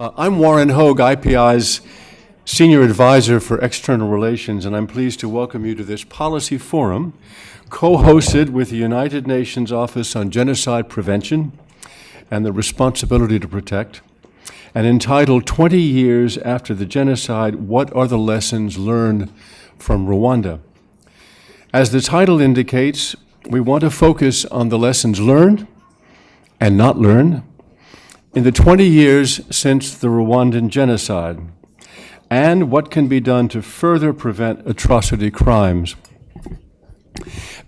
I'm Warren Hoge, IPI's Senior Adviser for External Relations, and I'm pleased to welcome you to this policy forum, co-hosted with the United Nations Office on Genocide Prevention and the Responsibility to Protect, and entitled 20 Years After the Genocide, What Are the Lessons Learned from Rwanda? As the title indicates, we want to focus on the lessons learned and not learned in the 20 years since the Rwandan Genocide, and what can be done to further prevent atrocity crimes.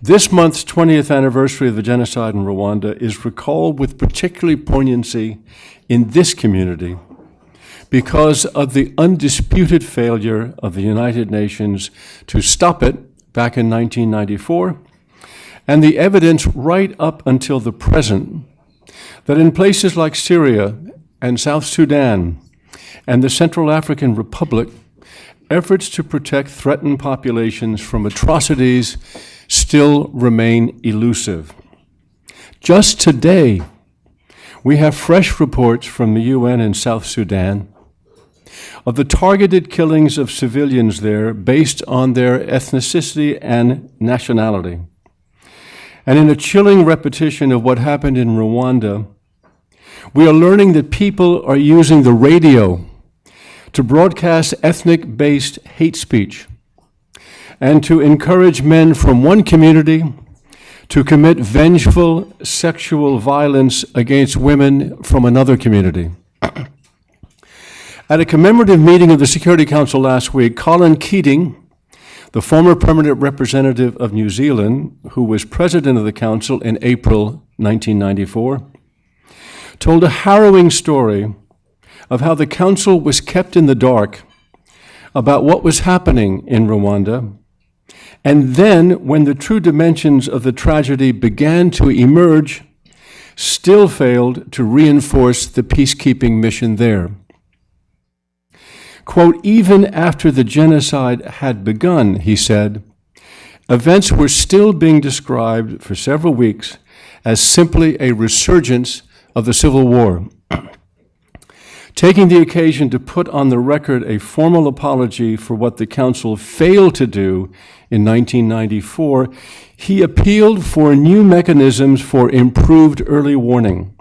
This month's 20th anniversary of the genocide in Rwanda is recalled with particular poignancy in this community because of the undisputed failure of the United Nations to stop it back in 1994, and the evidence right up until the present that in places like Syria and South Sudan and the Central African Republic, efforts to protect threatened populations from atrocities still remain elusive. Just today, we have fresh reports from the UN in South Sudan of the targeted killings of civilians there based on their ethnicity and nationality. And in a chilling repetition of what happened in Rwanda, we are learning that people are using the radio to broadcast ethnic-based hate speech and to encourage men from one community to commit vengeful sexual violence against women from another community. At a commemorative meeting of the Security Council last week, Colin Keating, the former permanent representative of New Zealand, who was president of the Council in April 1994, told a harrowing story of how the Council was kept in the dark about what was happening in Rwanda, and then, when the true dimensions of the tragedy began to emerge, still failed to reinforce the peacekeeping mission there. Quote, even after the genocide had begun, he said, events were still being described for several weeks as simply a resurgence of the Civil War. Taking the occasion to put on the record a formal apology for what the Council failed to do in 1994, he appealed for new mechanisms for improved early warning,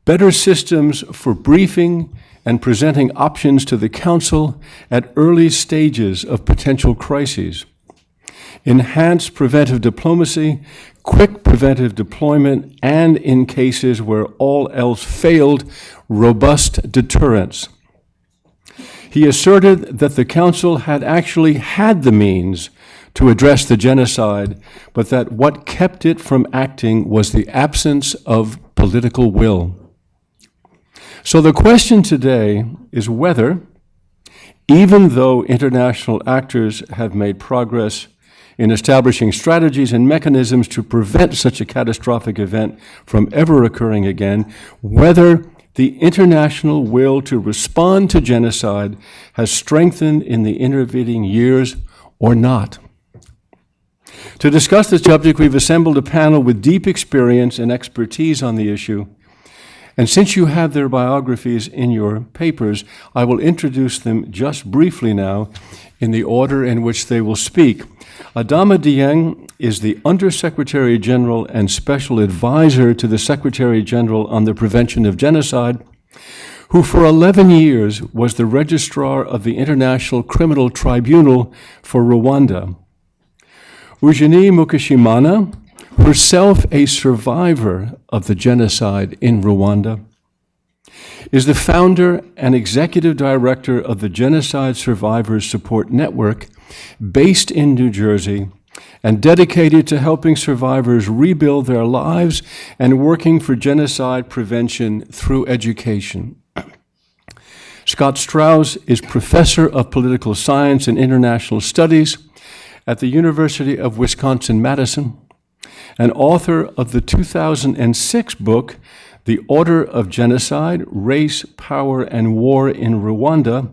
better systems for briefing and presenting options to the Council at early stages of potential crises, enhanced preventive diplomacy, quick preventive deployment, and in cases where all else failed, robust deterrence. He asserted that the Council had actually had the means to address the genocide, but that what kept it from acting was the absence of political will. So the question today is whether, even though international actors have made progress in establishing strategies and mechanisms to prevent such a catastrophic event from ever occurring again, whether the international will to respond to genocide has strengthened in the intervening years or not. To discuss this subject, we've assembled a panel with deep experience and expertise on the issue. And since you have their biographies in your papers, I will introduce them just briefly now in the order in which they will speak. Adama Dieng is the Undersecretary General and Special Advisor to the Secretary General on the Prevention of Genocide, who for 11 years was the Registrar of the International Criminal Tribunal for Rwanda. Eugenie Mukashimana, herself a survivor of the genocide in Rwanda, is the founder and executive director of the Genocide Survivors Support Network, based in New Jersey, and dedicated to helping survivors rebuild their lives and working for genocide prevention through education. Scott Strauss is professor of political science and international studies at the University of Wisconsin-Madison, and author of the 2006 book, The Order of Genocide, Race, Power, and War in Rwanda,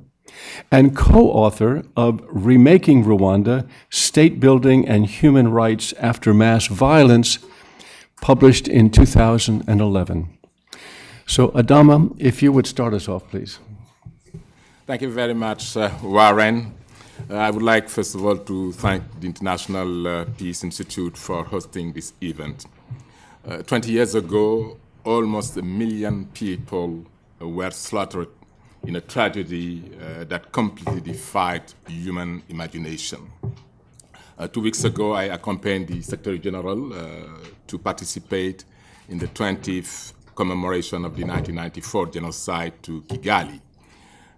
and co-author of Remaking Rwanda, State Building and Human Rights After Mass Violence, published in 2011. So, Adama, if you would start us off, please. Thank you very much, Warren. I would like, first of all, to thank the International Peace Institute for hosting this event. 20 years ago, almost 1 million people were slaughtered in a tragedy that completely defied human imagination. 2 weeks ago, I accompanied the Secretary General to participate in the 20th commemoration of the 1994 genocide to Kigali.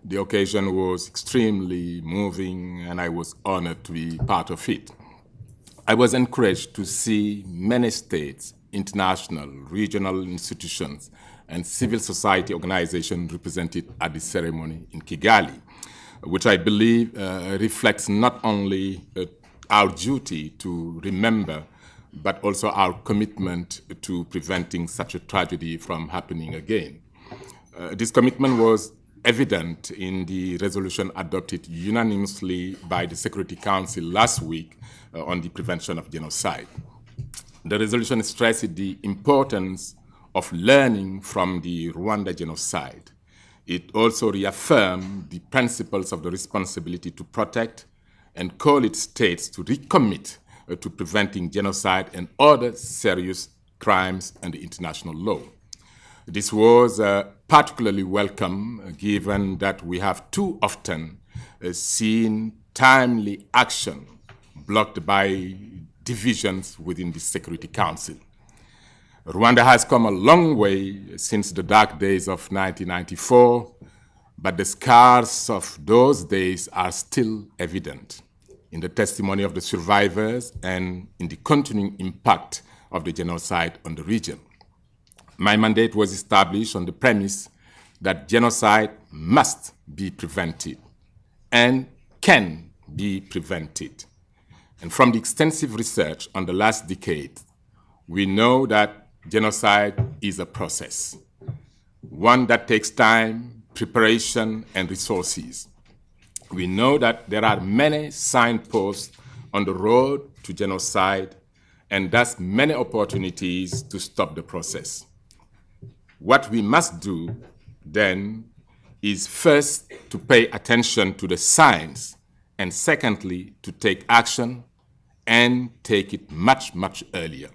The occasion was extremely moving, and I was honored to be part of it. I was encouraged to see many states, international, regional institutions, and civil society organizations represented at the ceremony in Kigali, which I believe reflects not only our duty to remember, but also our commitment to preventing such a tragedy from happening again. This commitment was evident in the resolution adopted unanimously by the Security Council last week on the prevention of genocide. The resolution stressed the importance of learning from the Rwandan Genocide. It also reaffirmed the principles of the responsibility to protect and call its states to recommit to preventing genocide and other serious crimes under international law. This was particularly welcome given that we have too often seen timely action blocked by divisions within the Security Council. Rwanda has come a long way since the dark days of 1994, but the scars of those days are still evident in the testimony of the survivors and in the continuing impact of the genocide on the region. My mandate was established on the premise that genocide must be prevented and can be prevented. And from the extensive research on the last decade, we know that genocide is a process, one that takes time, preparation, and resources. We know that there are many signposts on the road to genocide and thus many opportunities to stop the process. What we must do then is first to pay attention to the science, and secondly, to take action and take it much, much earlier.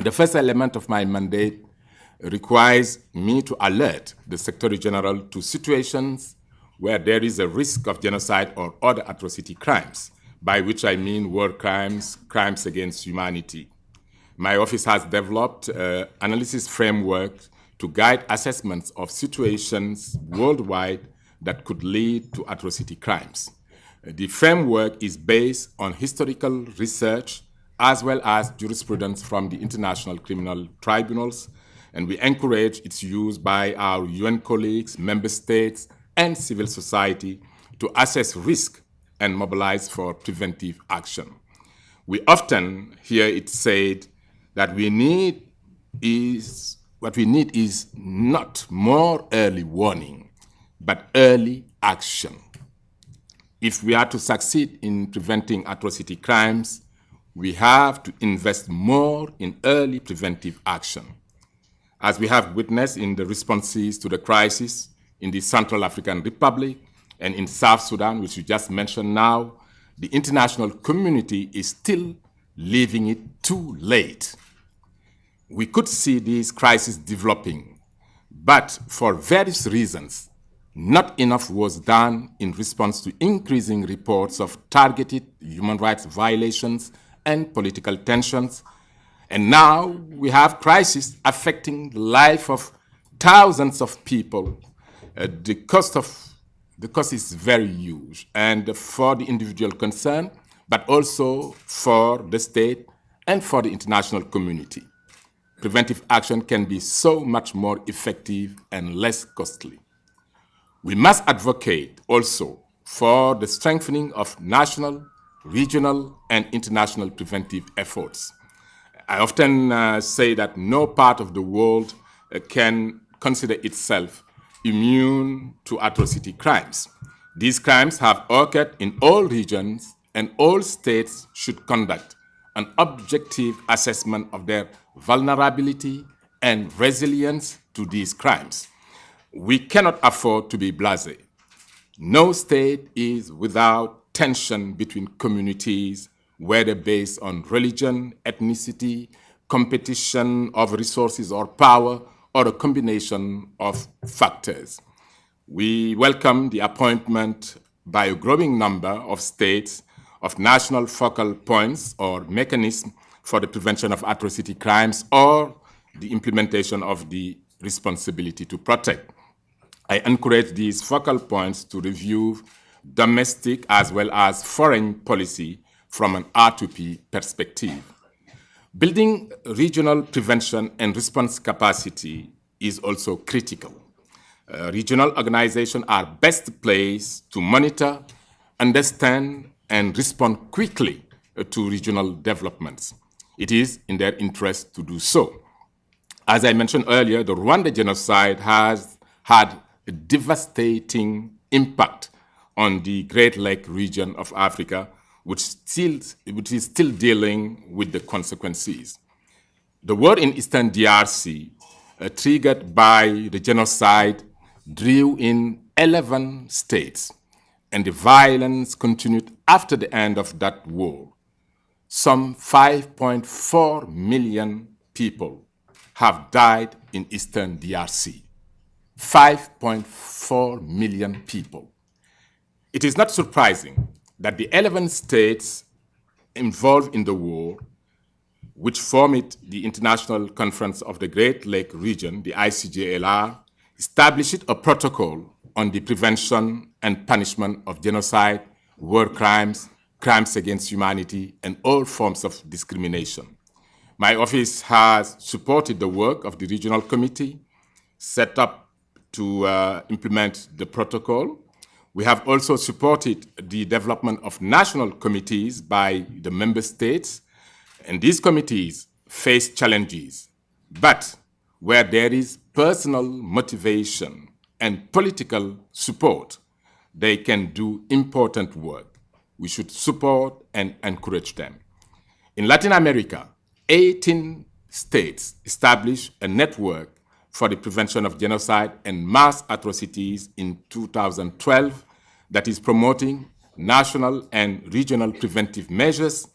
The first element of my mandate requires me to alert the Secretary General to situations where there is a risk of genocide or other atrocity crimes, by which I mean war crimes, crimes against humanity. My office has developed an analysis framework to guide assessments of situations worldwide that could lead to atrocity crimes. The framework is based on historical research as well as jurisprudence from the international criminal tribunals, and we encourage its use by our UN colleagues, member states, and civil society to assess risk and mobilize for preventive action. We often hear it said that what we need is not more early warning, but early action. If we are to succeed in preventing atrocity crimes, we have to invest more in early preventive action. As we have witnessed in the responses to the crisis in the Central African Republic and in South Sudan, which you just mentioned now, the international community is still leaving it too late. We could see these crises developing, but for various reasons, not enough was done in response to increasing reports of targeted human rights violations and political tensions. And now we have crises affecting the life of thousands of people. The cost is very huge, and for the individual concerned, but also for the state and for the international community. Preventive action can be so much more effective and less costly. We must advocate also for the strengthening of national, regional, and international preventive efforts. I often say that no part of the world can consider itself immune to atrocity crimes. These crimes have occurred in all regions, and all states should conduct an objective assessment of their vulnerability and resilience to these crimes. We cannot afford to be blasé. No state is without tension between communities, whether based on religion, ethnicity, competition of resources or power, or a combination of factors. We welcome the appointment by a growing number of states of national focal points or mechanisms for the prevention of atrocity crimes or the implementation of the responsibility to protect. I encourage these focal points to review domestic as well as foreign policy from an R2P perspective. Building regional prevention and response capacity is also critical. Regional organizations are best placed to monitor, understand, and respond quickly to regional developments. It is in their interest to do so. As I mentioned earlier, the Rwandan genocide has had a devastating impact on the Great Lake region of Africa, which is still dealing with the consequences. The war in Eastern DRC, triggered by the genocide, drew in 11 states, and the violence continued after the end of that war. Some 5.4 million people have died in Eastern DRC. 5.4 million people. It is not surprising that the 11 states involved in the war, which formed the International Conference of the Great Lake Region, the ICJLR, established a protocol on the prevention and punishment of genocide, war crimes, crimes against humanity, and all forms of discrimination. My office has supported the work of the regional committee set up to implement the protocol. We have also supported the development of national committees by the member states, and these committees face challenges. But where there is personal motivation and political support, they can do important work. We should support and encourage them. In Latin America, 18 states established a network for the prevention of genocide and mass atrocities in 2012 that is promoting national and regional preventive measures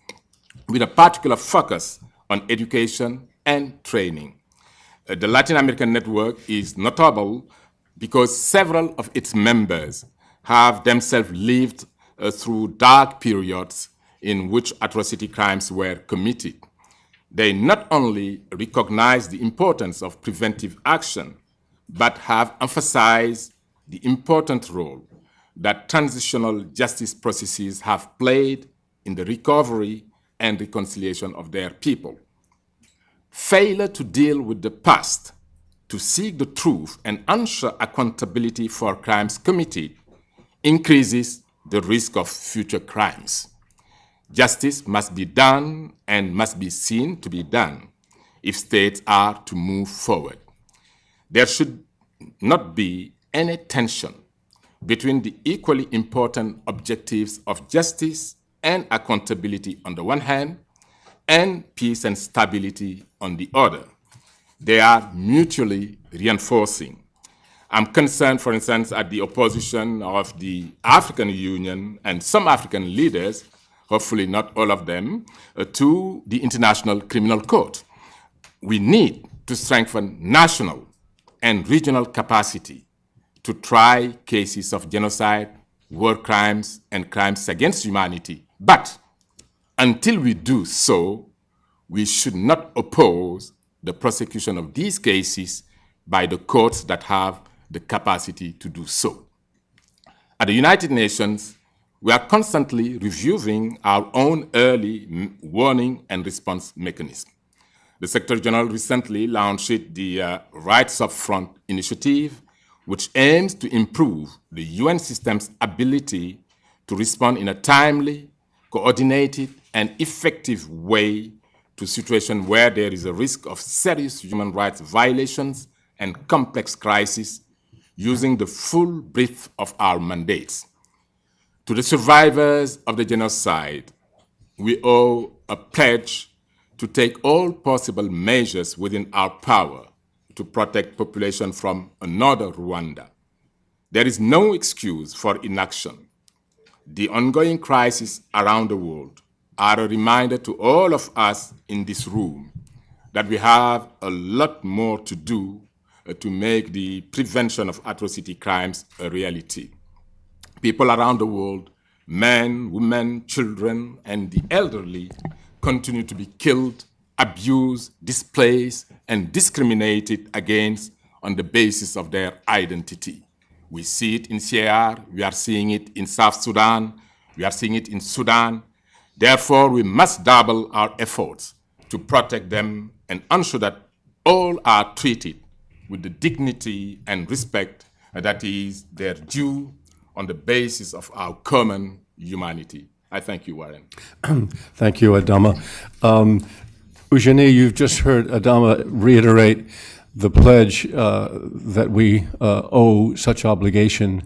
with a particular focus on education and training. The Latin American network is notable because several of its members have themselves lived through dark periods in which atrocity crimes were committed. They not only recognize the importance of preventive action, but have emphasized the important role that transitional justice processes have played in the recovery and reconciliation of their people. Failure to deal with the past, to seek the truth and ensure accountability for crimes committed, increases the risk of future crimes. Justice must be done and must be seen to be done if states are to move forward. There should not be any tension between the equally important objectives of justice and accountability on the one hand, and peace and stability on the other. They are mutually reinforcing. I'm concerned, for instance, at the opposition of the African Union and some African leaders, hopefully not all of them, to the International Criminal Court. We need to strengthen national and regional capacity to try cases of genocide, war crimes, and crimes against humanity. But until we do so, we should not oppose the prosecution of these cases by the courts that have the capacity to do so. At the United Nations, we are constantly reviewing our own early warning and response mechanism. The Secretary General recently launched the Rights Up Front initiative, which aims to improve the UN system's ability to respond in a timely, coordinated, and effective way to situations where there is a risk of serious human rights violations and complex crises, using the full breadth of our mandates. To the survivors of the genocide, we owe a pledge to take all possible measures within our power to protect population from another Rwanda. There is no excuse for inaction. The ongoing crises around the world are a reminder to all of us in this room that we have a lot more to do to make the prevention of atrocity crimes a reality. People around the world, men, women, children, and the elderly, continue to be killed, abused, displaced, and discriminated against on the basis of their identity. We see it in CAR, we are seeing it in South Sudan, we are seeing it in Sudan. Therefore, we must double our efforts to protect them and ensure that all are treated with the dignity and respect that is their due on the basis of our common humanity. I thank you, Warren. Thank you, Adama. Eugenie, you've just heard Adama reiterate the pledge that we owe such obligation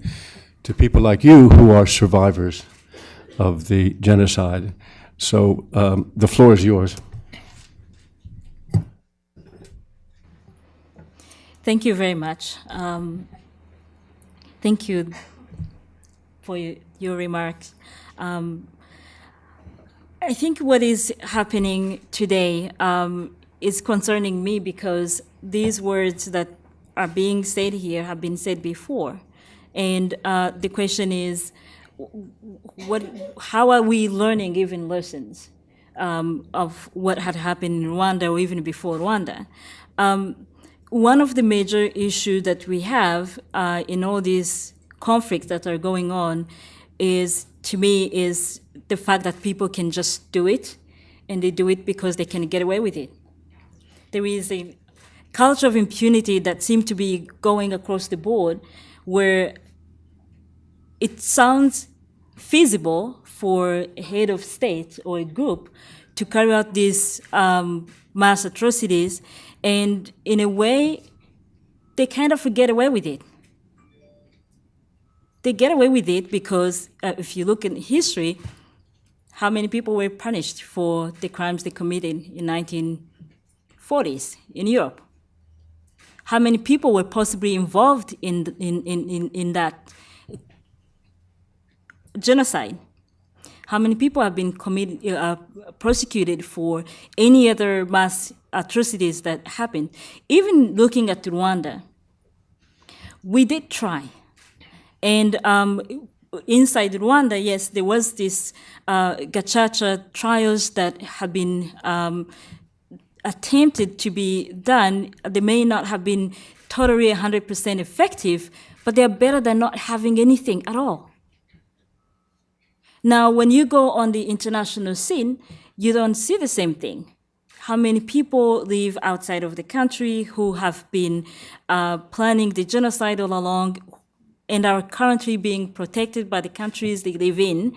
to people like you who are survivors of the genocide. So the floor is yours. Thank you very much. Thank you for your remarks. I think what is happening today is concerning me because these words that are being said here have been said before. And the question is, how are we learning even lessons of what had happened in Rwanda or even before Rwanda? One of the major issues that we have in all these conflicts that are going on is, to me, is the fact that people can just do it, and they do it because they can get away with it. There is a culture of impunity that seems to be going across the board where it sounds feasible for a head of state or a group to carry out these mass atrocities, and in a way, they kind of get away with it. They get away with it because if you look in history, how many people were punished for the crimes they committed in 1940s in Europe? How many people were possibly involved in that genocide? How many people have been prosecuted for any other mass atrocities that happened? Even looking at Rwanda, we did try. And inside Rwanda, yes, there was this gacaca trials that have been attempted to be done. They may not have been totally 100% effective, but they are better than not having anything at all. Now, when you go on the international scene, you don't see the same thing. How many people live outside of the country who have been planning the genocide all along and are currently being protected by the countries they live in?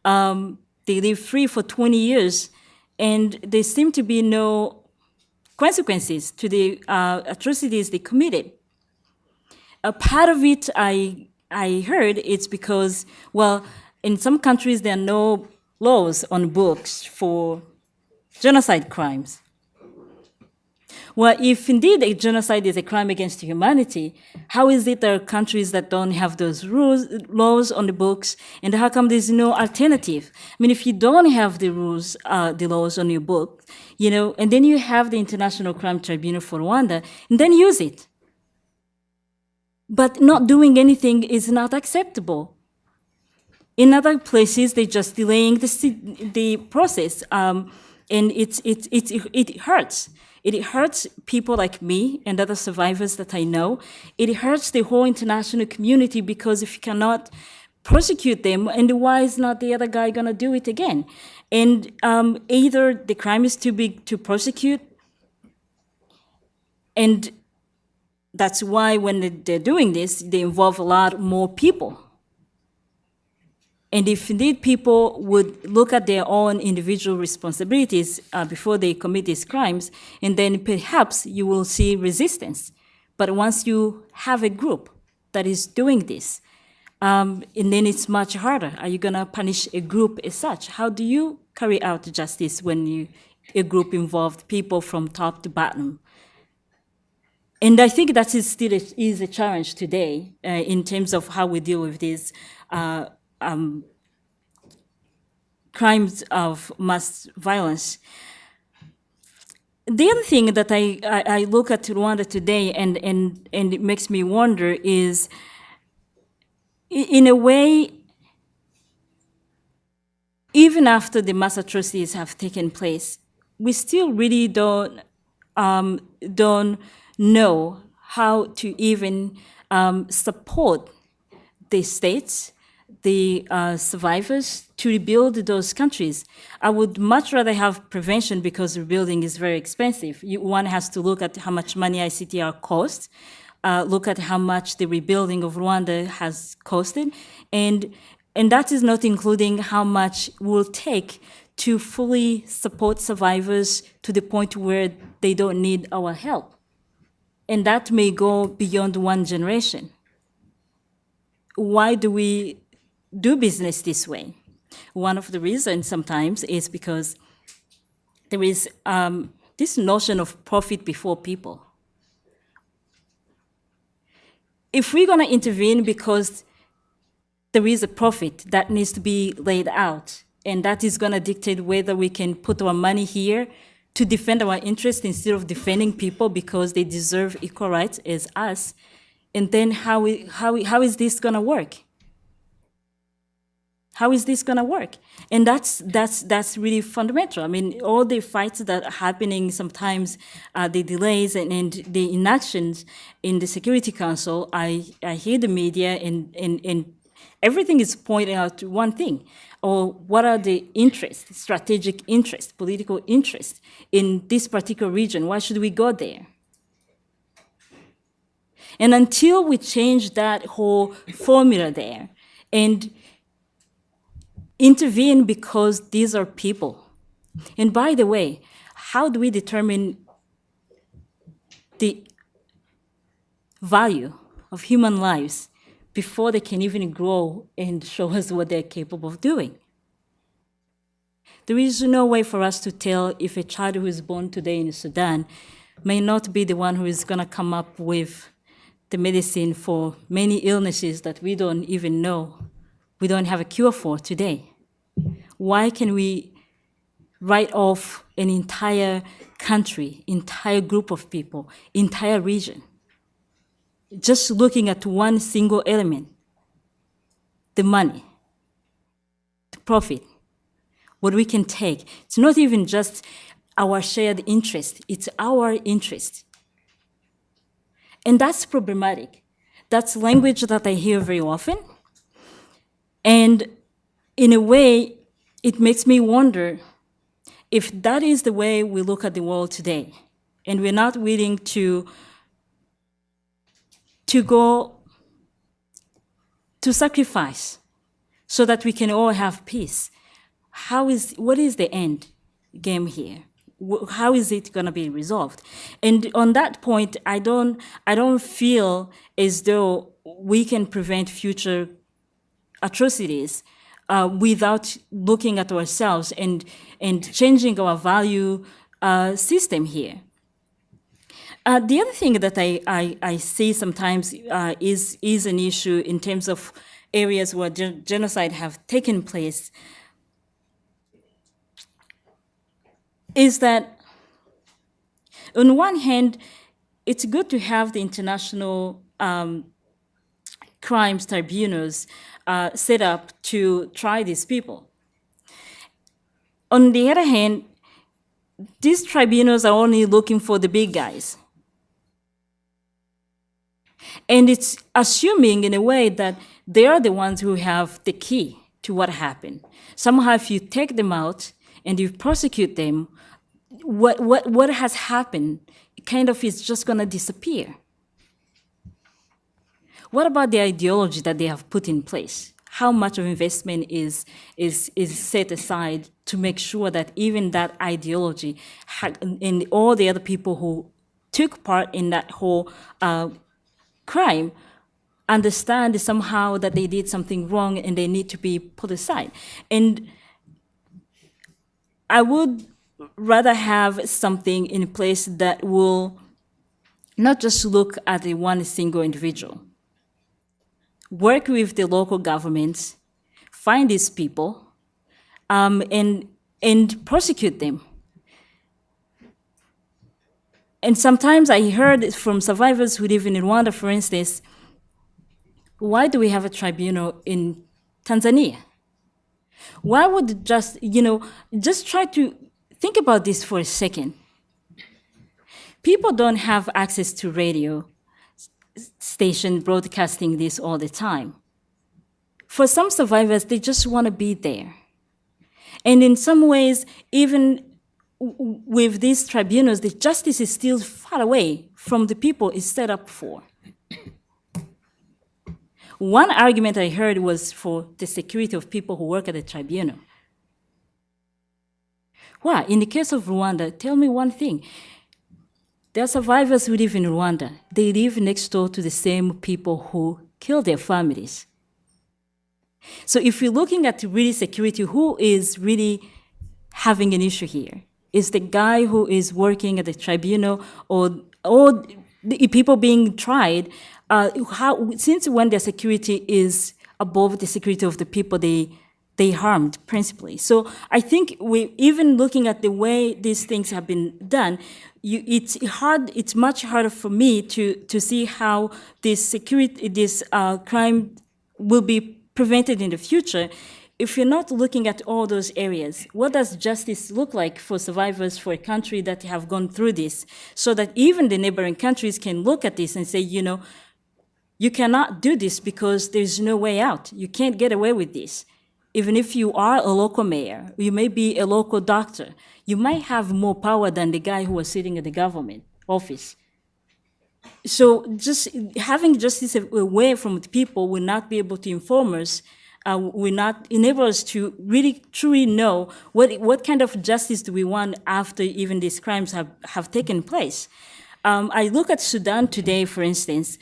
They live free for 20 years, and there seem to be no consequences to the atrocities they committed. A part of it, I heard, it's because, well, in some countries there are no laws on books for genocide crimes. Well, if indeed a genocide is a crime against humanity, how is it there are countries that don't have those laws on the books, and how come there's no alternative? I mean, if you don't have the rules, the laws on your book, and then you have the International Crime Tribunal for Rwanda, and then use it. But not doing anything is not acceptable. In other places, they're just delaying the process, and it hurts. It hurts people like me and other survivors that I know. It hurts the whole international community because if you cannot prosecute them, and why is not the other guy gonna do it again? And either the crime is too big to prosecute, and that's why when they're doing this, they involve a lot more people. And if indeed people would look at their own individual responsibilities before they commit these crimes, and then perhaps you will see resistance. But once you have a group that is doing this, and then it's much harder. Are you gonna punish a group as such? How do you carry out justice when a group involved people from top to bottom? And I think that is still is a challenge today in terms of how we deal with these crimes of mass violence. The other thing that I look at Rwanda today and it makes me wonder is, in a way, even after the mass atrocities have taken place, we still really don't know how to even support the states, the survivors, to rebuild those countries. I would much rather have prevention because rebuilding is very expensive. One has to look at how much money ICTR costs, look at how much the rebuilding of Rwanda has costed, and that is not including how much it will take to fully support survivors to the point where they don't need our help. And that may go beyond one generation. Why do we do business this way? One of the reasons sometimes is because there is this notion of profit before people. If we're going to intervene because there is a profit that needs to be laid out, and that is going to dictate whether we can put our money here to defend our interests instead of defending people because they deserve equal rights as us, and then how is this going to work? How is this going to work? And that's really fundamental. I mean, all the fights that are happening sometimes, the delays and the inactions in the Security Council, I hear the media and everything is pointing out to one thing, or what are the interests, strategic interests, political interests in this particular region? Why should we go there? And until we change that whole formula there and intervene because these are people. And by the way, how do we determine the value of human lives before they can even grow and show us what they're capable of doing? There is no way for us to tell if a child who is born today in Sudan may not be the one who is going to come up with the medicine for many illnesses that we don't even know, we don't have a cure for today. Why can we write off an entire country, entire group of people, entire region, just looking at one single element, the money, the profit, what we can take? It's not even just our shared interest, it's our interest. And that's problematic. That's language that I hear very often. And in a way, it makes me wonder if that is the way we look at the world today, and we're not willing to go to sacrifice so that we can all have peace. What is the end game here? How is it going to be resolved? And on that point, I don't feel as though we can prevent future atrocities without looking at ourselves and changing our value system here. The other thing that I see sometimes is an issue in terms of areas where genocide have taken place, is that on one hand, it's good to have the international crimes tribunals set up to try these people. On the other hand, these tribunals are only looking for the big guys. And it's assuming in a way that they are the ones who have the key to what happened. Somehow if you take them out and you prosecute them, what has happened kind of is just going to disappear. What about the ideology that they have put in place? How much of investment is set aside to make sure that even that ideology and all the other people who took part in that whole crime understand somehow that they did something wrong and they need to be put aside? And I would rather have something in place that will not just look at the one single individual. Work with the local governments, find these people, and prosecute them. And sometimes I heard from survivors who live in Rwanda, for instance, why do we have a tribunal in Tanzania? Why would just try to think about this for a second. People don't have access to radio station broadcasting this all the time. For some survivors, they just want to be there. And in some ways, even with these tribunals, the justice is still far away from the people it's set up for. One argument I heard was for the security of people who work at the tribunal. Well, in the case of Rwanda, tell me one thing. There are survivors who live in Rwanda. They live next door to the same people who killed their families. So if you're looking at really security, who is really having an issue here? Is the guy who is working at the tribunal or the people being tried? Since when their security is above the security of the people they harmed, principally. So I think even looking at the way these things have been done, it's much harder for me to see how this crime will be prevented in the future if you're not looking at all those areas. What does justice look like for survivors for a country that have gone through this, so that even the neighboring countries can look at this and say, you cannot do this because there's no way out. You can't get away with this. Even if you are a local mayor, you may be a local doctor, you might have more power than the guy who was sitting at the government office. So just having justice away from the people will not be able to inform us, will not enable us to really truly know what kind of justice do we want after even these crimes have taken place. I look at Sudan today, for instance,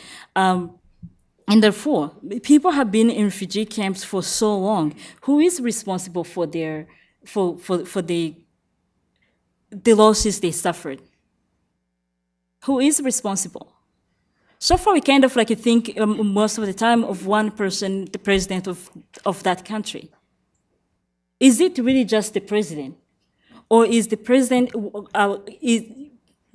and therefore, people have been in refugee camps for so long. Who is responsible for the losses they suffered? Who is responsible? So far, we kind of think most of the time of one person, the president of that country. Is it really just the president? Or is the president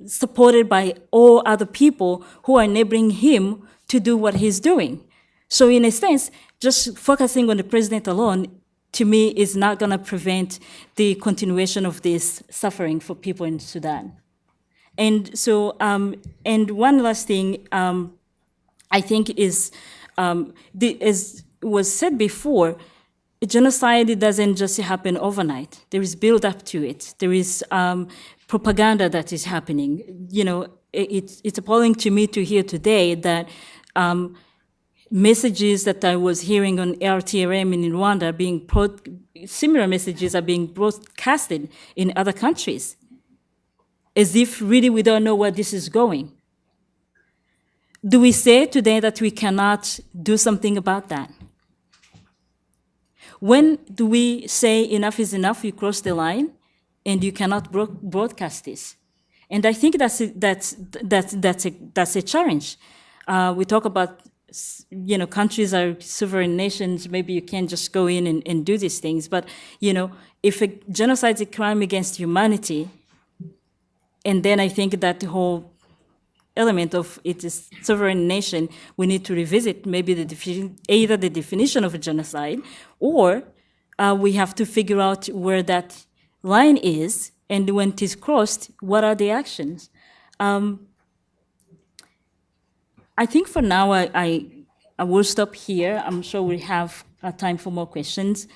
supported by all other people who are enabling him to do what he's doing? So in a sense, just focusing on the president alone, to me, is not going to prevent the continuation of this suffering for people in Sudan. And so, and one last thing, I think is, as was said before, genocide doesn't just happen overnight. There is build up to it. There is propaganda that is happening. It's appalling to me to hear today that messages that I was hearing on RTRM in Rwanda similar messages are being broadcasted in other countries, as if really we don't know where this is going. Do we say today that we cannot do something about that? When do we say enough is enough, you cross the line, and you cannot broadcast this? And I think that's a challenge. We talk about, countries are sovereign nations. Maybe you can't just go in and do these things. But if a genocide is a crime against humanity, and then I think that the whole element of it is sovereign nation, we need to revisit maybe either the definition of a genocide, or we have to figure out where that line is, and when it is crossed, what are the actions? I think for now I will stop here. I'm sure we have time for more questions.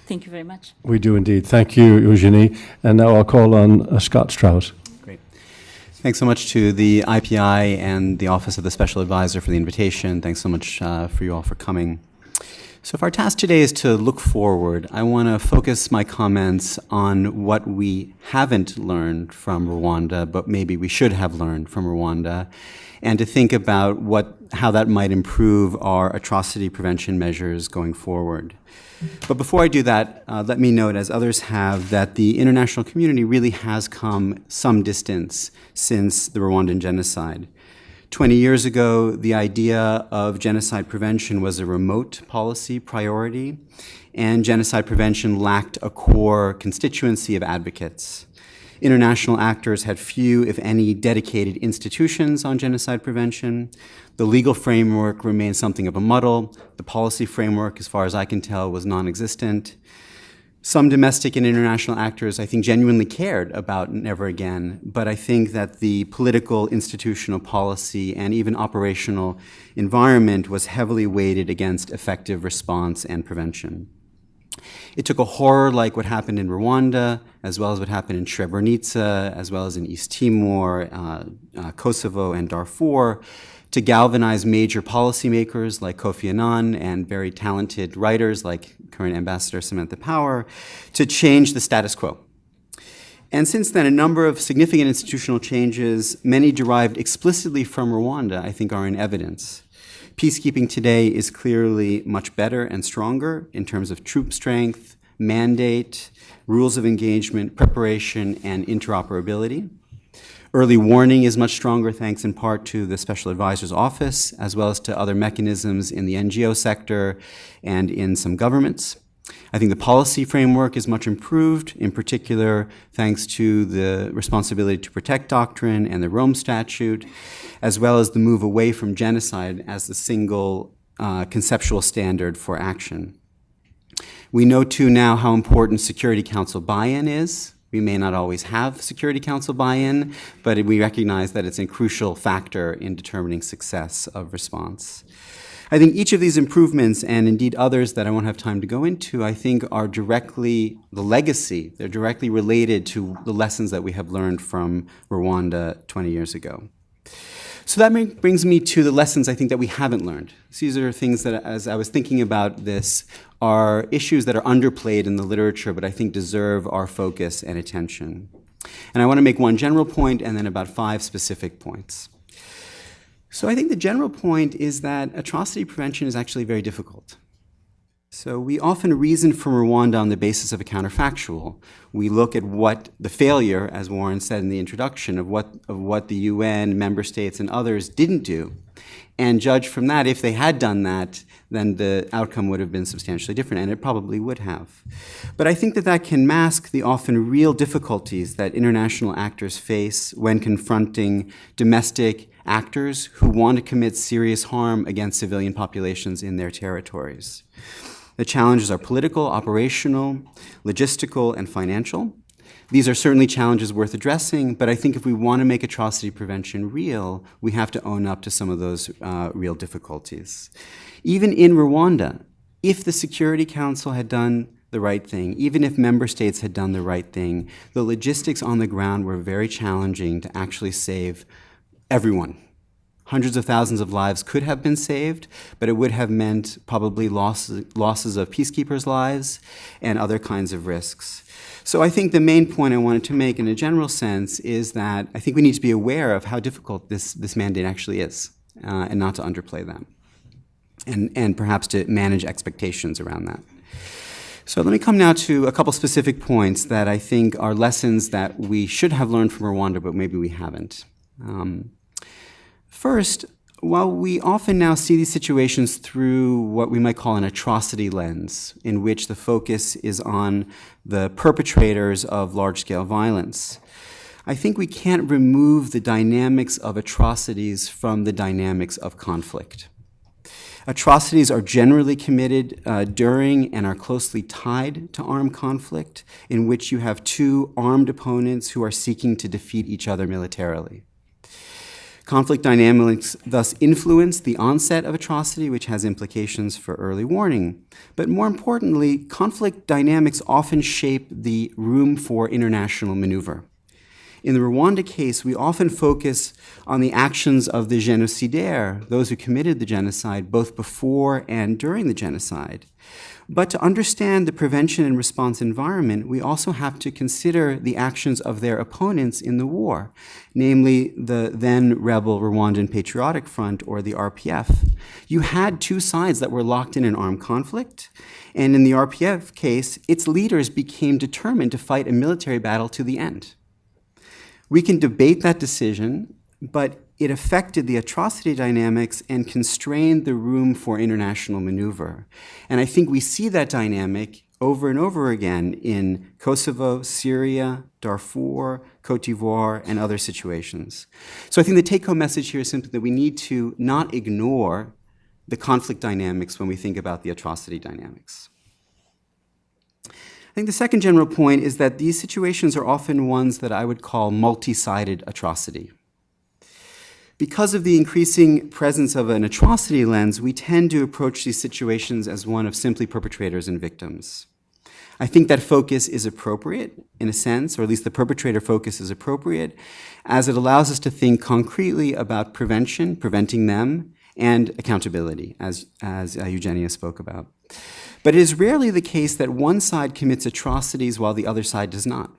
Thank you very much. We do indeed. Thank you, Eugenie. And now I'll call on Scott Strauss. Great. Thanks so much to the IPI and the Office of the Special Advisor for the invitation. Thanks so much for you all for coming. So if our task today is to look forward, I want to focus my comments on what we haven't learned from Rwanda, but maybe we should have learned from Rwanda, and to think about how that might improve our atrocity prevention measures going forward. But before I do that, let me note, as others have, that the international community really has come some distance since the Rwandan genocide. 20 years ago, the idea of genocide prevention was a remote policy priority, and genocide prevention lacked a core constituency of advocates. International actors had few, if any, dedicated institutions on genocide prevention. The legal framework remained something of a muddle. The policy framework, as far as I can tell, was non-existent. Some domestic and international actors, I think, genuinely cared about Never Again, but I think that the political, institutional policy, and even operational environment was heavily weighted against effective response and prevention. It took a horror like what happened in Rwanda, as well as what happened in Srebrenica, as well as in East Timor, Kosovo, and Darfur, to galvanize major policymakers like Kofi Annan and very talented writers like current Ambassador Samantha Power to change the status quo. And since then, a number of significant institutional changes, many derived explicitly from Rwanda, I think are in evidence. Peacekeeping today is clearly much better and stronger in terms of troop strength, mandate, rules of engagement, preparation, and interoperability. Early warning is much stronger thanks in part to the Special Advisor's Office, as well as to other mechanisms in the NGO sector and in some governments. I think the policy framework is much improved, in particular thanks to the responsibility to protect doctrine and the Rome Statute, as well as the move away from genocide as the single conceptual standard for action. We know too now how important Security Council buy-in is. We may not always have Security Council buy-in, but we recognize that it's a crucial factor in determining success of response. I think each of these improvements, and indeed others that I won't have time to go into, I think are directly the legacy. They're directly related to the lessons that we have learned from Rwanda 20 years ago. So that brings me to the lessons I think that we haven't learned. These are things that, as I was thinking about this, are issues that are underplayed in the literature, but I think deserve our focus and attention. And I want to make one general point and then about 5 specific points. So I think the general point is that atrocity prevention is actually very difficult. So we often reason from Rwanda on the basis of a counterfactual. We look at what the failure, as Warren said in the introduction, of what the UN, member states, and others didn't do, and judge from that. If they had done that, then the outcome would have been substantially different, and it probably would have. But I think that that can mask the often real difficulties that international actors face when confronting domestic actors who want to commit serious harm against civilian populations in their territories. The challenges are political, operational, logistical, and financial. These are certainly challenges worth addressing, but I think if we want to make atrocity prevention real, we have to own up to some of those real difficulties. Even in Rwanda, if the Security Council had done the right thing, even if member states had done the right thing, the logistics on the ground were very challenging to actually save everyone. Hundreds of thousands of lives could have been saved, but it would have meant probably losses of peacekeepers' lives and other kinds of risks. So I think the main point I wanted to make in a general sense is that I think we need to be aware of how difficult this mandate actually is, and not to underplay that, and perhaps to manage expectations around that. So let me come now to a couple specific points that I think are lessons that we should have learned from Rwanda, but maybe we haven't. First, while we often now see these situations through what we might call an atrocity lens, in which the focus is on the perpetrators of large-scale violence, I think we can't remove the dynamics of atrocities from the dynamics of conflict. Atrocities are generally committed during and are closely tied to armed conflict, in which you have two armed opponents who are seeking to defeat each other militarily. Conflict dynamics thus influence the onset of atrocity, which has implications for early warning. But more importantly, conflict dynamics often shape the room for international maneuver. In the Rwanda case, we often focus on the actions of the génocidaires, those who committed the genocide, both before and during the genocide. But to understand the prevention and response environment, we also have to consider the actions of their opponents in the war, namely the then rebel Rwandan Patriotic Front, or the RPF. You had two sides that were locked in an armed conflict, and in the RPF case, its leaders became determined to fight a military battle to the end. We can debate that decision, but it affected the atrocity dynamics and constrained the room for international maneuver. And I think we see that dynamic over and over again in Kosovo, Syria, Darfur, Cote d'Ivoire, and other situations. So I think the take-home message here is simply that we need to not ignore the conflict dynamics when we think about the atrocity dynamics. I think the second general point is that these situations are often ones that I would call multi-sided atrocity. Because of the increasing presence of an atrocity lens, we tend to approach these situations as one of simply perpetrators and victims. I think that focus is appropriate, in a sense, or at least the perpetrator focus is appropriate, as it allows us to think concretely about prevention, preventing them, and accountability, as Eugenia spoke about. But it is rarely the case that one side commits atrocities while the other side does not.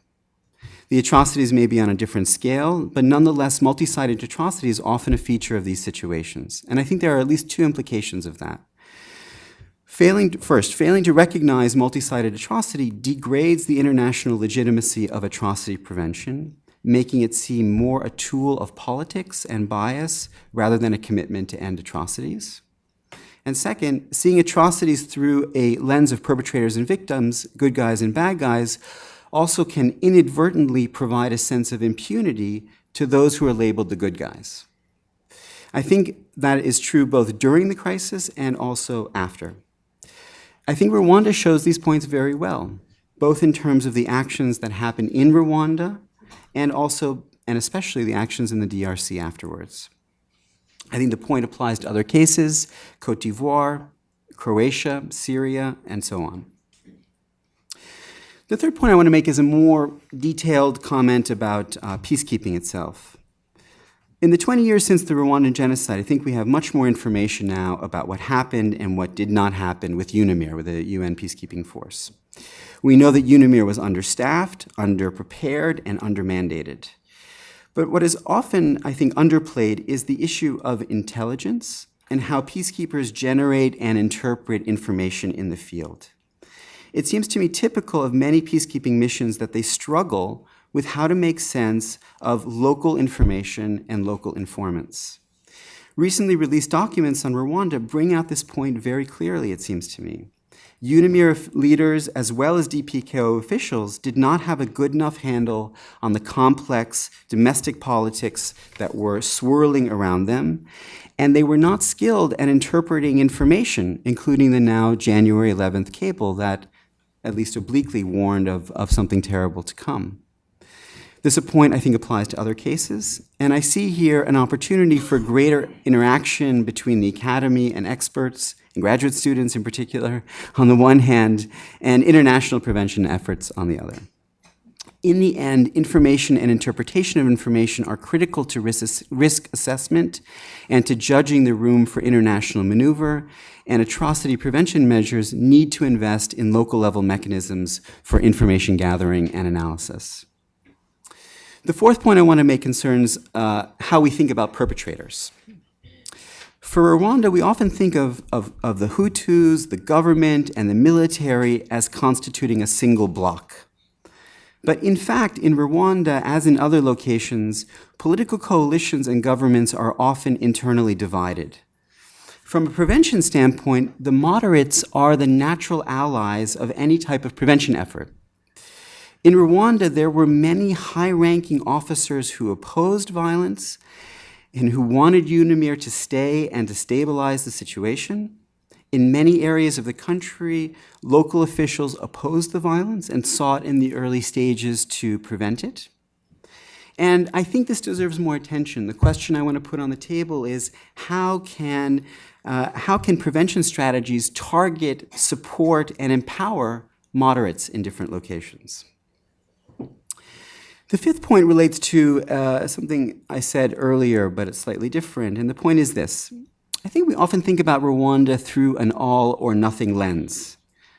The atrocities may be on a different scale, but nonetheless, multi-sided atrocity is often a feature of these situations. And I think there are at least two implications of that. Failing to recognize multi-sided atrocity degrades the international legitimacy of atrocity prevention, making it seem more a tool of politics and bias rather than a commitment to end atrocities. And second, seeing atrocities through a lens of perpetrators and victims, good guys and bad guys, also can inadvertently provide a sense of impunity to those who are labeled the good guys. I think that is true both during the crisis and also after. I think Rwanda shows these points very well, both in terms of the actions that happen in Rwanda and also, and especially, the actions in the DRC afterwards. I think the point applies to other cases, Cote d'Ivoire, Croatia, Syria, and so on. The third point I want to make is a more detailed comment about peacekeeping itself. In the 20 years since the Rwandan genocide, I think we have much more information now about what happened and what did not happen with UNAMIR, with the UN peacekeeping force. We know that UNAMIR was understaffed, underprepared, and undermandated. But what is often, I think, underplayed is the issue of intelligence and how peacekeepers generate and interpret information in the field. It seems to me typical of many peacekeeping missions that they struggle with how to make sense of local information and local informants. Recently released documents on Rwanda bring out this point very clearly, it seems to me. UNAMIR leaders, as well as DPKO officials, did not have a good enough handle on the complex domestic politics that were swirling around them, and they were not skilled at interpreting information, including the now January 11th cable that at least obliquely warned of something terrible to come. This point, I think, applies to other cases, and I see here an opportunity for greater interaction between the academy and experts, and graduate students in particular, on the one hand, and international prevention efforts on the other. In the end, information and interpretation of information are critical to risk assessment and to judging the room for international maneuver, and atrocity prevention measures need to invest in local level mechanisms for information gathering and analysis. The fourth point I want to make concerns how we think about perpetrators. For Rwanda, we often think of the Hutus, the government, and the military as constituting a single bloc. But in fact, in Rwanda, as in other locations, political coalitions and governments are often internally divided. From a prevention standpoint, the moderates are the natural allies of any type of prevention effort. In Rwanda, there were many high-ranking officers who opposed violence and who wanted UNAMIR to stay and to stabilize the situation. In many areas of the country, local officials opposed the violence and sought in the early stages to prevent it. And I think this deserves more attention. The question I want to put on the table is how can prevention strategies target, support, and empower moderates in different locations? The fifth point relates to something I said earlier, but it's slightly different. And the point is this. I think we often think about Rwanda through an all or nothing lens.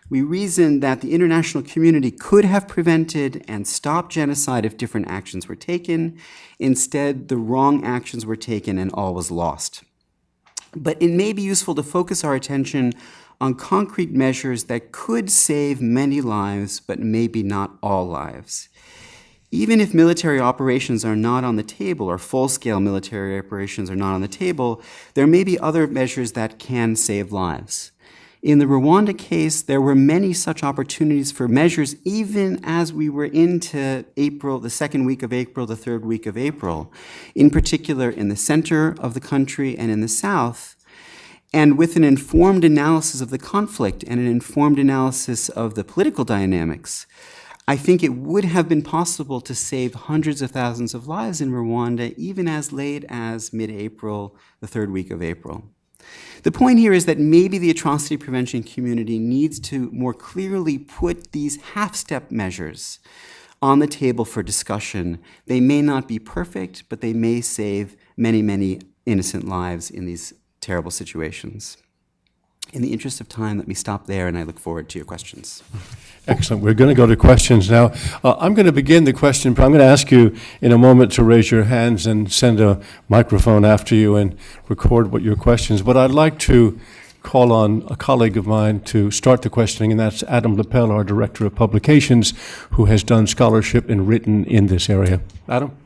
We reason that the international community could have prevented and stopped genocide if different actions were taken. Instead, the wrong actions were taken and all was lost. But it may be useful to focus our attention on concrete measures that could save many lives, but maybe not all lives. Even if military operations are not on the table, or full-scale military operations are not on the table, there may be other measures that can save lives. In the Rwanda case, there were many such opportunities for measures even as we were into April, the second week of April, the third week of April, in particular in the center of the country and in the south. And with an informed analysis of the conflict and an informed analysis of the political dynamics, I think it would have been possible to save hundreds of thousands of lives in Rwanda even as late as mid-April, the third week of April. The point here is that maybe the atrocity prevention community needs to more clearly put these half-step measures on the table for discussion. They may not be perfect, but they may save many, many innocent lives in these terrible situations. In the interest of time, let me stop there, and I look forward to your questions. Excellent. We're going to go to questions now. I'm going to begin the question, but I'm going to ask you in a moment to raise your hands and send a microphone after you and record what your questions. But I'd like to call on a colleague of mine to start the questioning, and that's Adam Lepel, our Director of Publications, who has done scholarship and written in this area. Adam?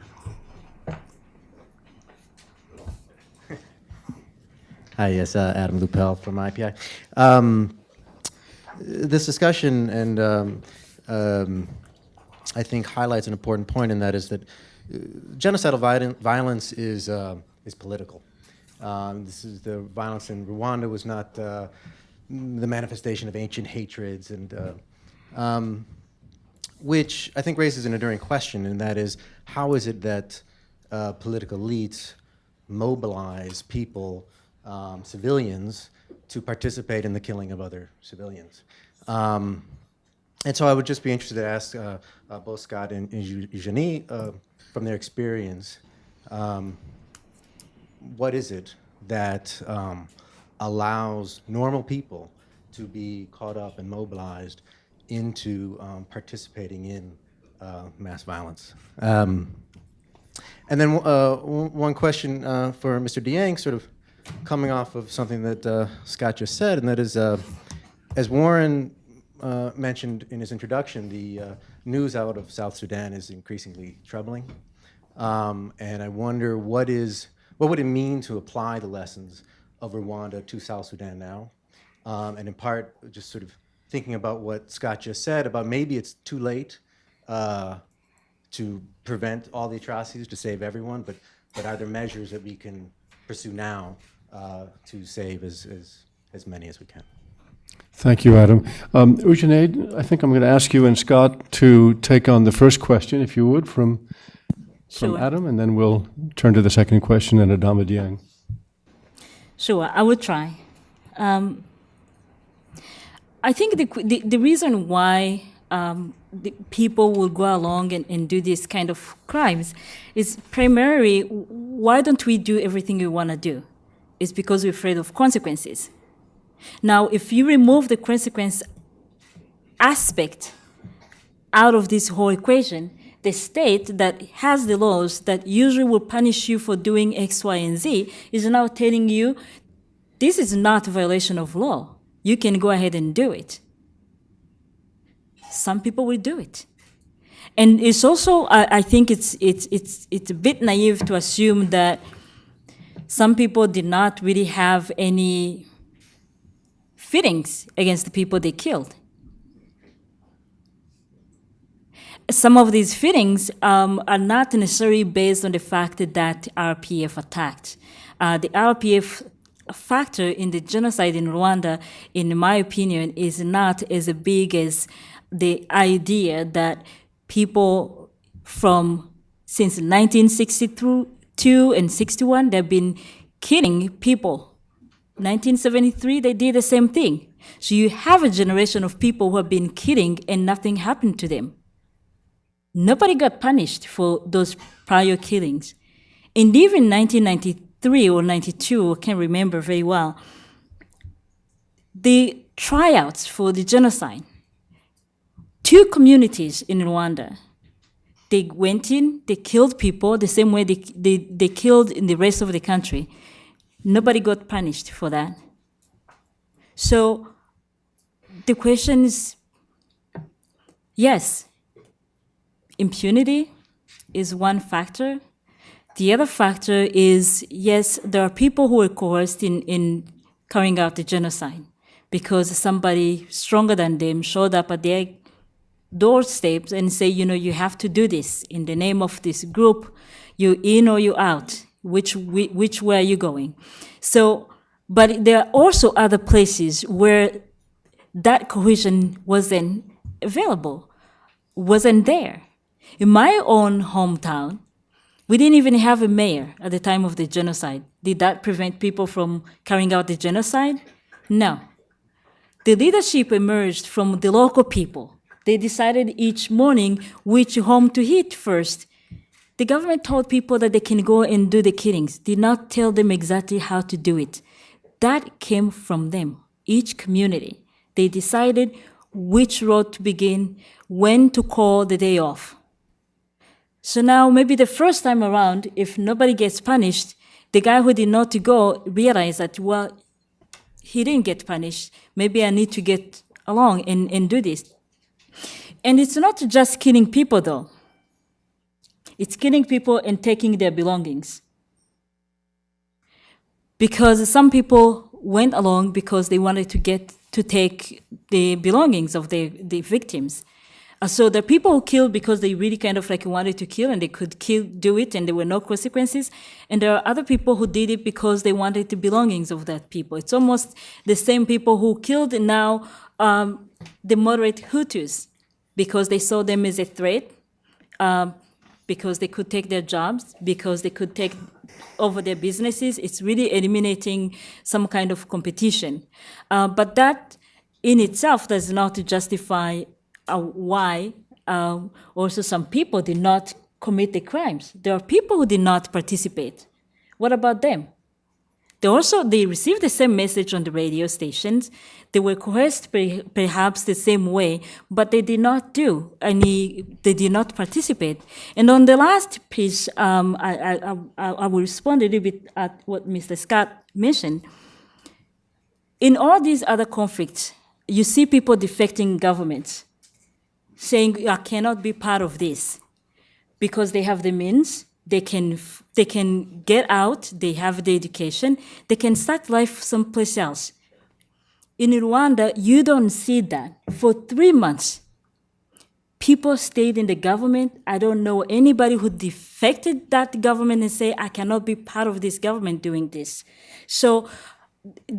Hi, yes, Adam Lupel from IPI. This discussion and I think highlights an important point, and that is that genocidal violence is political. This is the violence in Rwanda was not the manifestation of ancient hatreds, and which I think raises an enduring question, and that is, how is it that political elites mobilize people, civilians, to participate in the killing of other civilians? And so I would just be interested to ask both Scott and Eugenie, from their experience, what is it that allows normal people to be caught up and mobilized into participating in mass violence? And then one question for Mr. Dieng, sort of coming off of something that Scott just said, and that is, as Warren mentioned in his introduction, the news out of South Sudan is increasingly troubling. And I wonder what would it mean to apply the lessons of Rwanda to South Sudan now? And in part, just sort of thinking about what Scott just said about maybe it's too late to prevent all the atrocities, to save everyone, but are there measures that we can pursue now to save as many as we can? Thank you, Adam. Eugenie, I think I'm going to ask you and Scott to take on the first question, if you would, from Sure. Adam, and then we'll turn to the second question and Adama Dieng. Sure, I will try. I think the reason why the people will go along and do these kind of crimes is primarily, why don't we do everything we want to do? It's because we're afraid of consequences. Now, if you remove the consequence aspect out of this whole equation, the state that has the laws that usually will punish you for doing X, Y, and Z is now telling you, this is not a violation of law. You can go ahead and do it. Some people will do it. And it's also, I think it's a bit naive to assume that some people did not really have any feelings against the people they killed. Some of these feelings are not necessarily based on the fact that RPF attacked. The RPF factor in the genocide in Rwanda, in my opinion, is not as big as the idea that people since 1962 and 61, they've been killing people. 1973, they did the same thing. So you have a generation of people who have been killing and nothing happened to them. Nobody got punished for those prior killings. And even 1993 or 92, I can't remember very well, the tryouts for the genocide, 2 communities in Rwanda, they went in, they killed people the same way they killed in the rest of the country. Nobody got punished for that. So the question is, yes, impunity is one factor. The other factor is, yes, there are people who are coerced in carrying out the genocide because somebody stronger than them showed up at their doorsteps and say, you have to do this in the name of this group. You in or you out? Which way are you going? So, but there are also other places where that cohesion wasn't available, wasn't there. In my own hometown, we didn't even have a mayor at the time of the genocide. Did that prevent people from carrying out the genocide? No. The leadership emerged from the local people. They decided each morning which home to hit first. The government told people that they can go and do the killings, did not tell them exactly how to do it. That came from them, each community. They decided which road to begin, when to call the day off. So now maybe the first time around, if nobody gets punished, the guy who did not to go realized that, well, he didn't get punished. Maybe I need to get along and do this. And it's not just killing people, though. It's killing people and taking their belongings. Because some people went along because they wanted to take the belongings of the victims. So there are people who killed because they really kind of like wanted to kill and they could do it and there were no consequences. And there are other people who did it because they wanted the belongings of that people. It's almost the same people who killed now the moderate Hutus because they saw them as a threat, because they could take their jobs, because they could take over their businesses. It's really eliminating some kind of competition. But that in itself does not justify why also some people did not commit the crimes. There are people who did not participate. What about them? They received the same message on the radio stations. They were coerced perhaps the same way, but they did not they did not participate. And on the last piece, I will respond a little bit at what Mr. Scott mentioned. In all these other conflicts, you see people defecting governments, saying, I cannot be part of this, because they have the means, they can get out, they have the education, they can start life someplace else. In Rwanda, you don't see that. For 3 months, people stayed in the government. I don't know anybody who defected that government and say, I cannot be part of this government doing this. So,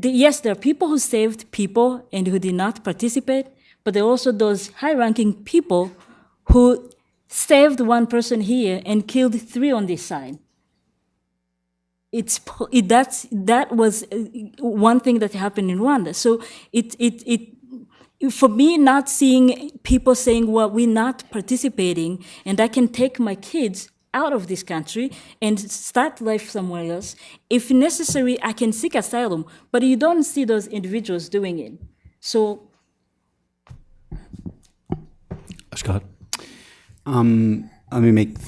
yes, there are people who saved people and who did not participate, but there are also those high-ranking people who saved one person here and killed 3 on this side. That was one thing that happened in Rwanda. So for me, not seeing people saying, well, we're not participating and I can take my kids out of this country and start life somewhere else. If necessary, I can seek asylum, but you don't see those individuals doing it. So. Scott? Let me make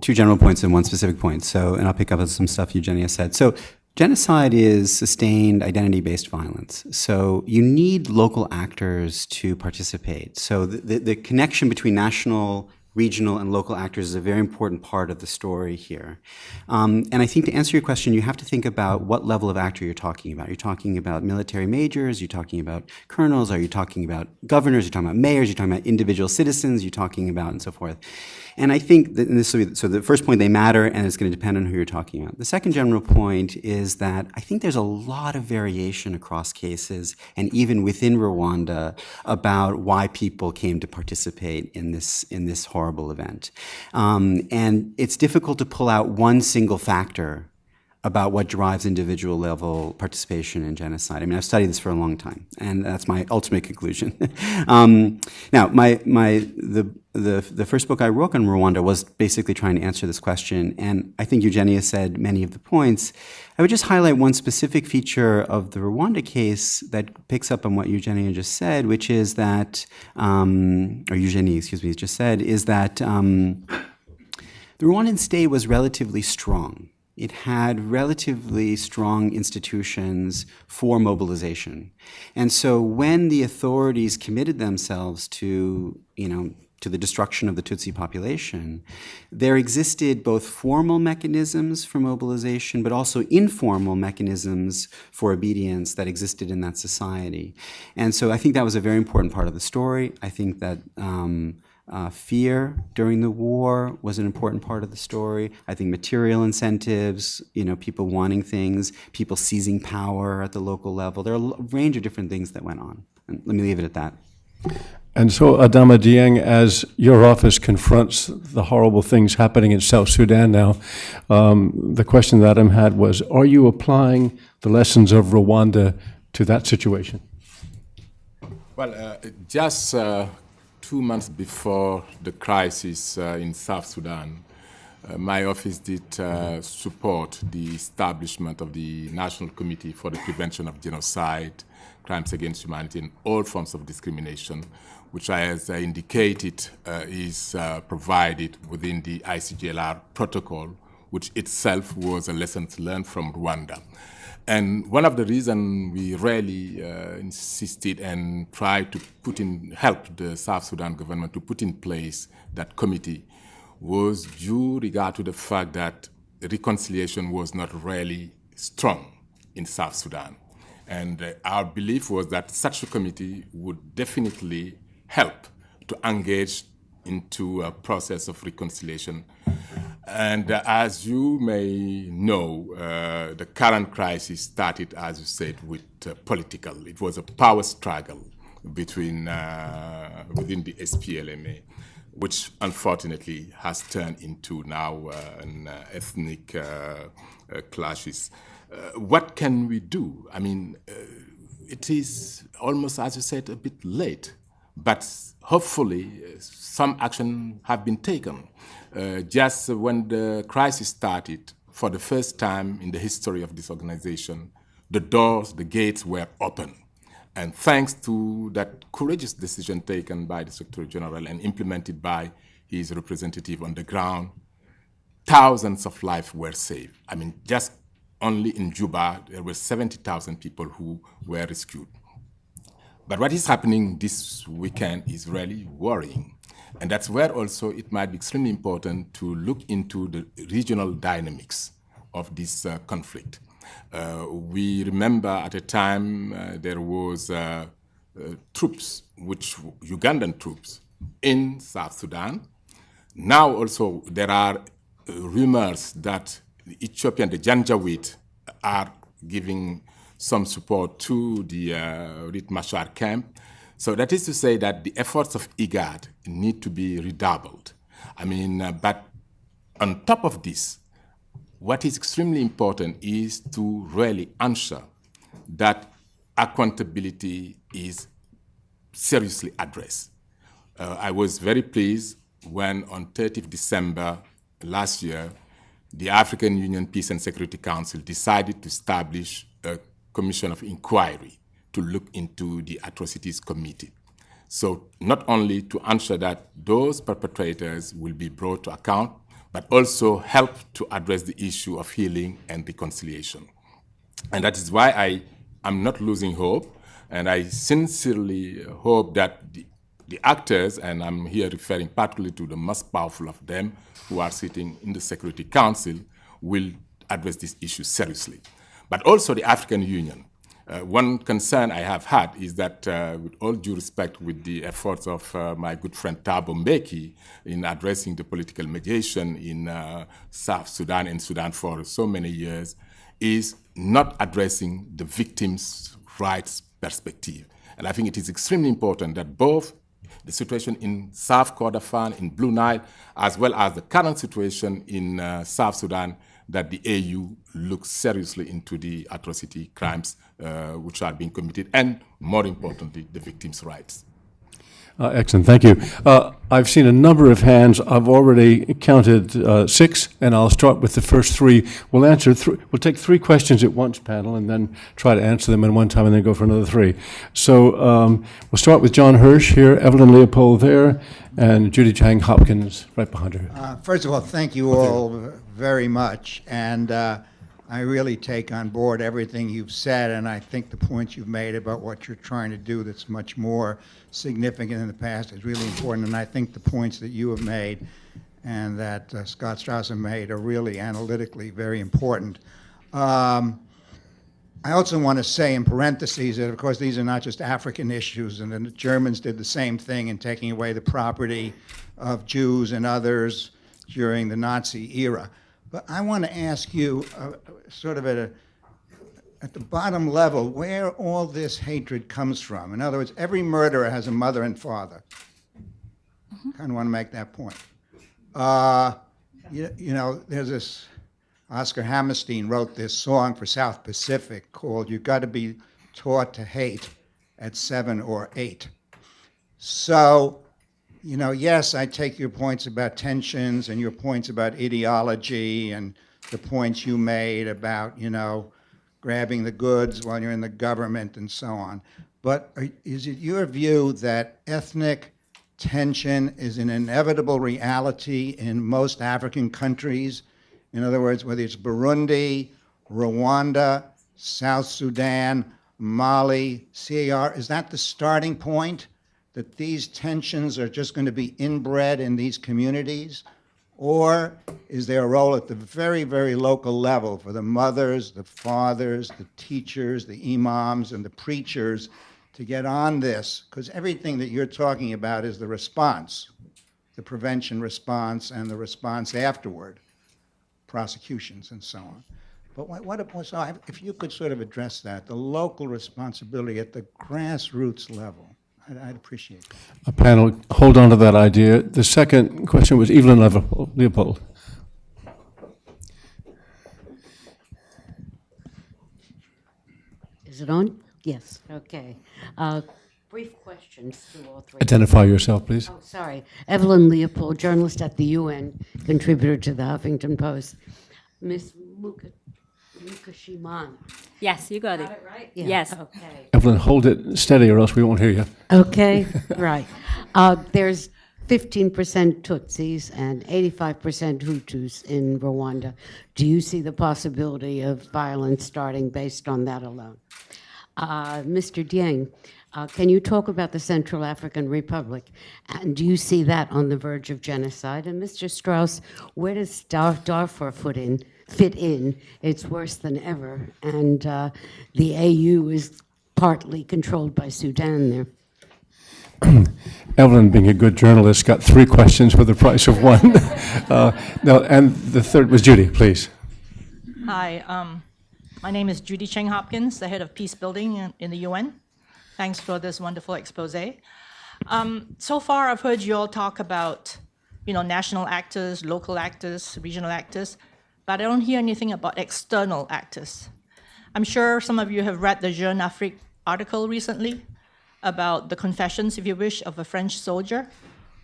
2 general points and 1 specific point. And I'll pick up on some stuff Eugenia said. So genocide is sustained identity-based violence. So you need local actors to participate. So the connection between national, regional, and local actors is a very important part of the story here. And I think to answer your question, you have to think about what level of actor you're talking about. You're talking about military majors, you're talking about colonels, are you talking about governors, you're talking about mayors, you're talking about individual citizens, you're talking about and so forth. And I think that so the first point, they matter, and it's going to depend on who you're talking about. The second general point is that I think there's a lot of variation across cases and even within Rwanda about why people came to participate in this horrible event. And it's difficult to pull out one single factor about what drives individual level participation in genocide. I mean, I've studied this for a long time, and that's my ultimate conclusion. Now, the first book I wrote on Rwanda was basically trying to answer this question, and I think Eugenia said many of the points. I would just highlight one specific feature of the Rwanda case that picks up on what Eugenia just said, which is that, or Eugenie, excuse me, just said, is that the Rwandan state was relatively strong. It had relatively strong institutions for mobilization. And so when the authorities committed themselves to, to the destruction of the Tutsi population, there existed both formal mechanisms for mobilization, but also informal mechanisms for obedience that existed in that society. And so I think that was a very important part of the story. I think that fear during the war was an important part of the story. I think material incentives, people wanting things, people seizing power at the local level. There are a range of different things that went on. And let me leave it at that. And so, Adama Dieng, as your office confronts the horrible things happening in South Sudan now, the question that Adam had was, are you applying the lessons of Rwanda to that situation? Well, just 2 months before the crisis in South Sudan, my office did support the establishment of the National Committee for the Prevention of Genocide, Crimes Against Humanity, and all forms of discrimination, which, as I indicated, is provided within the ICGLR protocol, which itself was a lesson learned from Rwanda. And one of the reasons we really insisted and tried to help the South Sudan government to put in place that committee was due regard to the fact that reconciliation was not really strong in South Sudan. And our belief was that such a committee would definitely help to engage into a process of reconciliation. And as you may know, the current crisis started, as you said, with political. It was a power struggle within the SPLMA, which unfortunately has turned into now an ethnic clashes. What can we do? I mean, it is almost, as you said, a bit late, but hopefully some action have been taken. Just when the crisis started, for the first time in the history of this organization, the doors, the gates were open. And thanks to that courageous decision taken by the Secretary General and implemented by his representative on the ground, thousands of lives were saved. I mean, just only in Juba, there were 70,000 people who were rescued. But what is happening this weekend is really worrying. And that's where also it might be extremely important to look into the regional dynamics of this conflict. We remember at a time there was troops, Ugandan troops, in South Sudan. Now also there are rumors that the Ethiopian, the Janjaweed, are giving some support to the Riek Machar camp. So that is to say that the efforts of IGAD need to be redoubled. I mean, but on top of this, what is extremely important is to really ensure that accountability is seriously addressed. I was very pleased when on 30th December last year, the African Union Peace and Security Council decided to establish a commission of inquiry to look into the atrocities committed. So not only to ensure that those perpetrators will be brought to account, but also help to address the issue of healing and reconciliation. And that is why I am not losing hope, and I sincerely hope that the actors, and I'm here referring particularly to the most powerful of them who are sitting in the Security Council, will address this issue seriously. But also the African Union. One concern I have had is that, with all due respect, with the efforts of my good friend Thabo Mbeki in addressing the political mediation in South Sudan and Sudan for so many years, is not addressing the victims' rights perspective. And I think it is extremely important that both the situation in South Kordofan, in Blue Nile, as well as the current situation in South Sudan, that the AU looks seriously into the atrocity crimes which are being committed, and more importantly, the victims' rights. Excellent, thank you. I've seen a number of hands. I've already counted 6, and I'll start with the first 3. We'll answer. We'll take 3 questions at once, panel, and then try to answer them in one time, and then go for another 3. So we'll start with John Hirsch here, Evelyn Leopold there, and Judy Chang Hopkins right behind her. First of all, thank you all very much, and I really take on board everything you've said, and I think the points you've made about what you're trying to do that's much more significant in the past is really important, and I think the points that you have made and that Scott Strauss have made are really analytically very important. I also want to say in parentheses that, of course, these are not just African issues, and the Germans did the same thing in taking away the property of Jews and others during the Nazi era. But I want to ask you, sort of at the bottom level, where all this hatred comes from. In other words, every murderer has a mother and father. Kind of want to make that point. You know, there's this, Oscar Hammerstein wrote this song for South Pacific called "You've Got to Be Taught to Hate at 7 or 8. So, you know, yes, I take your points about tensions and your points about ideology and the points you made about, you know, grabbing the goods while you're in the government and so on. But is it your view that ethnic tension is an inevitable reality in most African countries? In other words, whether it's Burundi, Rwanda, South Sudan, Mali, CAR, is that the starting point? That these tensions are just going to be inbred in these communities? Or is there a role at the very, very local level for the mothers, the fathers, the teachers, the imams, and the preachers to get on this? Because everything that you're talking about is the response, the prevention response and the response afterward, prosecutions and so on. But so if you could sort of address that, the local responsibility at the grassroots level, I'd appreciate that. A panel, hold on to that idea. The second question was Evelyn Leopold. Is it on? Yes, okay. Brief questions to all 3. Identify yourself, please. Oh, sorry. Evelyn Leopold, journalist at the UN, contributor to the Huffington Post. Ms. Mukashimana. Yes, you got it. Got it right? Yeah. Yes. Okay. Evelyn, hold it steady or else we won't hear you. Okay, right. There's 15% Tutsis and 85% Hutus in Rwanda. Do you see the possibility of violence starting based on that alone? Mr. Dieng, can you talk about the Central African Republic? And do you see that on the verge of genocide? And Mr. Strauss, where does Darfur fit in? It's worse than ever. And the AU is partly controlled by Sudan there. Evelyn, being a good journalist, got 3 questions for the price of 1. No, and the third was Judy, please. Hi, my name is Judy Chang Hopkins, the head of peace building in the UN. Thanks for this wonderful expose. So far, I've heard you all talk about, you know, national actors, local actors, regional actors, but I don't hear anything about external actors. I'm sure some of you have read the Jeune Afrique article recently about the confessions, if you wish, of a French soldier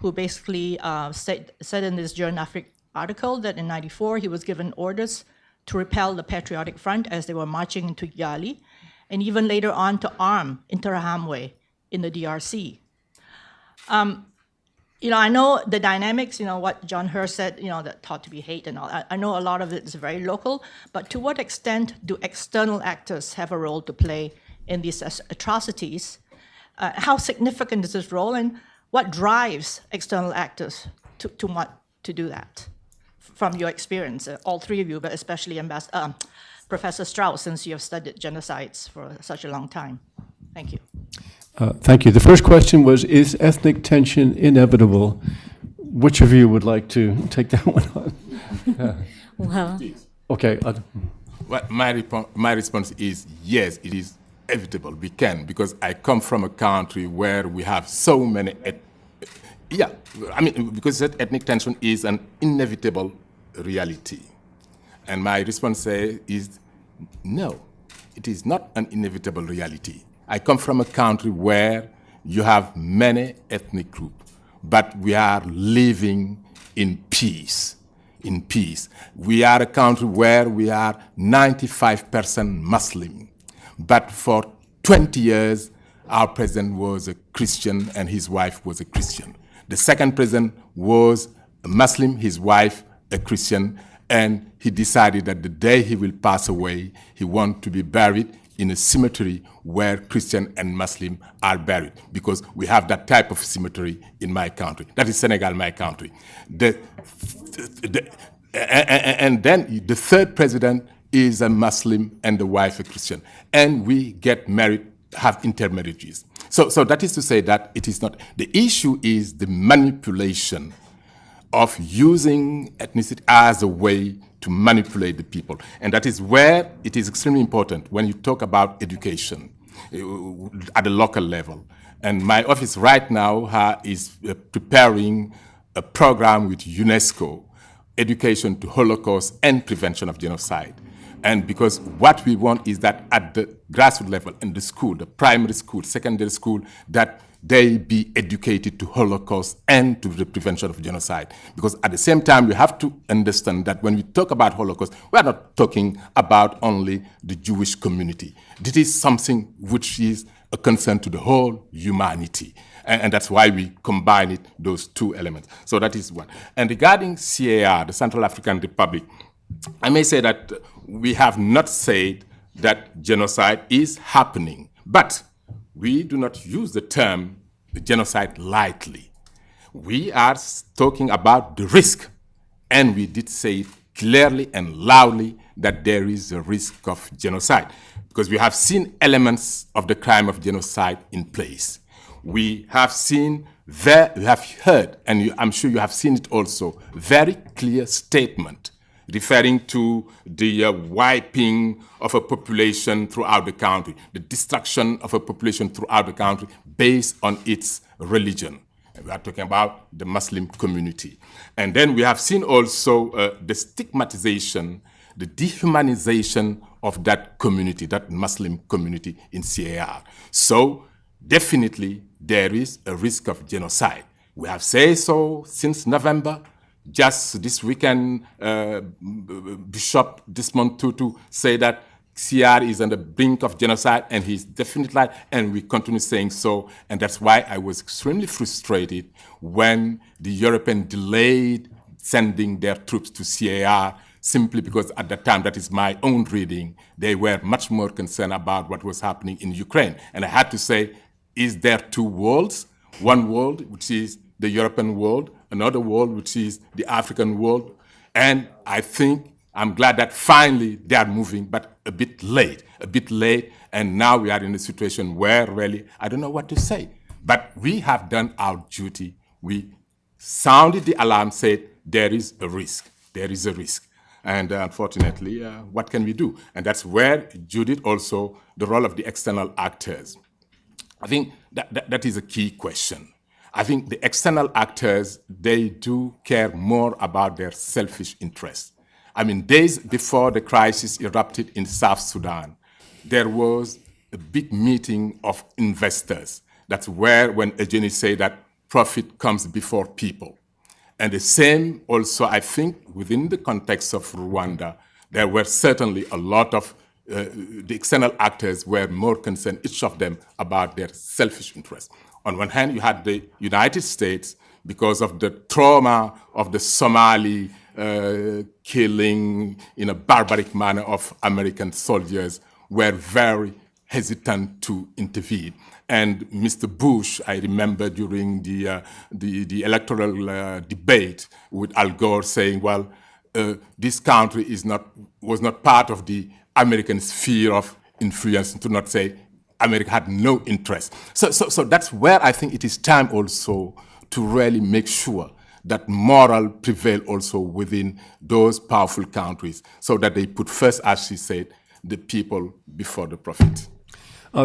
who basically said in this Jeune Afrique article that in '94 he was given orders to repel the Patriotic Front as they were marching into Kigali, and even later on to arm Interahamwe in the DRC. You know, I know the dynamics, you know, what John Hirsch said, you know, that taught to be hate and all. I know a lot of it is very local, but to what extent do external actors have a role to play in these atrocities? How significant is this role, and what drives external actors to want to do that? From your experience, all 3 of you, but especially Professor Strauss, since you have studied genocides for such a long time. Thank you. Thank you. The first question was, is ethnic tension inevitable? Which of you would like to take that one on? Well, Okay. Well, my response is yes, it is inevitable. We can, because I come from a country where we have so many. Because ethnic tension is an inevitable reality. And my response is no, it is not an inevitable reality. I come from a country where you have many ethnic groups, but we are living in peace. In peace. We are a country where we are 95% Muslim, but for 20 years, our president was a Christian and his wife was a Christian. The second president was a Muslim, his wife a Christian, and he decided that the day he will pass away, he wants to be buried in a cemetery where Christian and Muslim are buried, because we have that type of cemetery in my country. That is Senegal, my country. And then the third president is a Muslim and the wife a Christian. And we get married, have intermarriages. So that is to say that it is not, the issue is the manipulation of using ethnicity as a way to manipulate the people. And that is where it is extremely important when you talk about education at the local level. And my office right now is preparing a program with UNESCO, Education to Holocaust and Prevention of Genocide. And because what we want is that at the grassroots level, in the school, the primary school, secondary school, that they be educated to Holocaust and to the prevention of genocide. Because at the same time, we have to understand that when we talk about Holocaust, we are not talking about only the Jewish community. This is something which is a concern to the whole humanity. And that's why we combine it, those two elements. So that is one. And regarding CAR, the Central African Republic, I may say that we have not said that genocide is happening, but we do not use the term genocide lightly. We are talking about the risk, and we did say clearly and loudly that there is a risk of genocide, because we have seen elements of the crime of genocide in place. We have seen, we have heard, and I'm sure you have seen it also, very clear statement referring to the wiping of a population throughout the country, the destruction of a population throughout the country based on its religion. And we are talking about the Muslim community. And then we have seen also the stigmatization, the dehumanization of that community, that Muslim community in CAR. So definitely there is a risk of genocide. We have said so since November. Just this weekend, Bishop Desmond Tutu said that CR is on the brink of genocide, and he's definitely right, and we continue saying so. And that's why I was extremely frustrated when the Europeans delayed sending their troops to CAR, simply because at that time, that is my own reading, they were much more concerned about what was happening in Ukraine. And I had to say, is there two worlds? One world, which is the European world, another world, which is the African world. And I think I'm glad that finally they are moving, but a bit late. And now we are in a situation where really, I don't know what to say. But we have done our duty. We sounded the alarm, said there is a risk. And unfortunately, what can we do? And that's where Judith also, the role of the external actors. I think that is a key question. I think the external actors, they do care more about their selfish interests. I mean, days before the crisis erupted in South Sudan, there was a big meeting of investors. That's where, when Eugenie said that profit comes before people. And the same also, I think, within the context of Rwanda, there were certainly a lot of the external actors were more concerned, each of them, about their selfish interests. On one hand, you had the United States, because of the trauma of the Somali killing in a barbaric manner of American soldiers, were very hesitant to intervene. And Mr. Bush, I remember during the electoral debate with Al Gore saying, well, this country was not part of the American sphere of influence, to not say America had no interest. So that's where I think it is time also to really make sure that moral prevail also within those powerful countries, so that they put first, as she said, the people before the profit.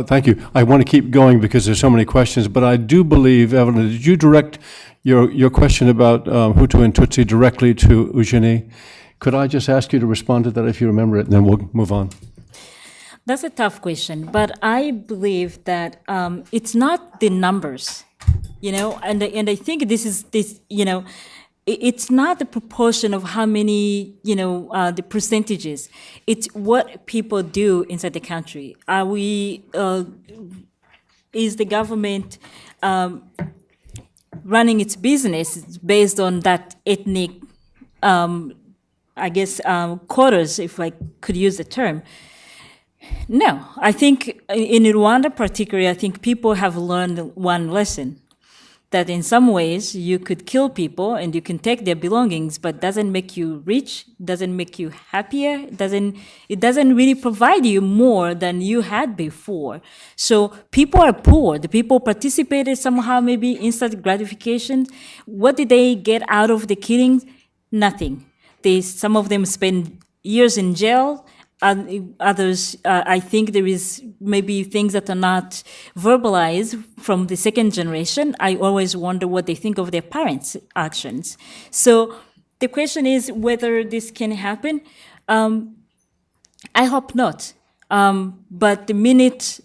Thank you. I want to keep going because there's so many questions, but I do believe, Evelyn, did you direct your question about Hutu and Tutsi directly to Eugenie? Could I just ask you to respond to that if you remember it, and then we'll move on? That's a tough question, but I believe that it's not the numbers, and I think it's not the proportion of how many, the percentages. It's what people do inside the country. Is the government running its business based on that ethnic, quotas, if I could use the term? No, I think in Rwanda particularly, I think people have learned one lesson, that in some ways you could kill people and you can take their belongings, but doesn't make you rich, doesn't make you happier, it doesn't really provide you more than you had before. So people are poor. The people participated somehow, maybe instant gratification. What did they get out of the killings? Nothing. Some of them spend years in jail. Others, I think there is maybe things that are not verbalized from the second generation. I always wonder what they think of their parents' actions. So the question is whether this can happen. I hope not. But the minute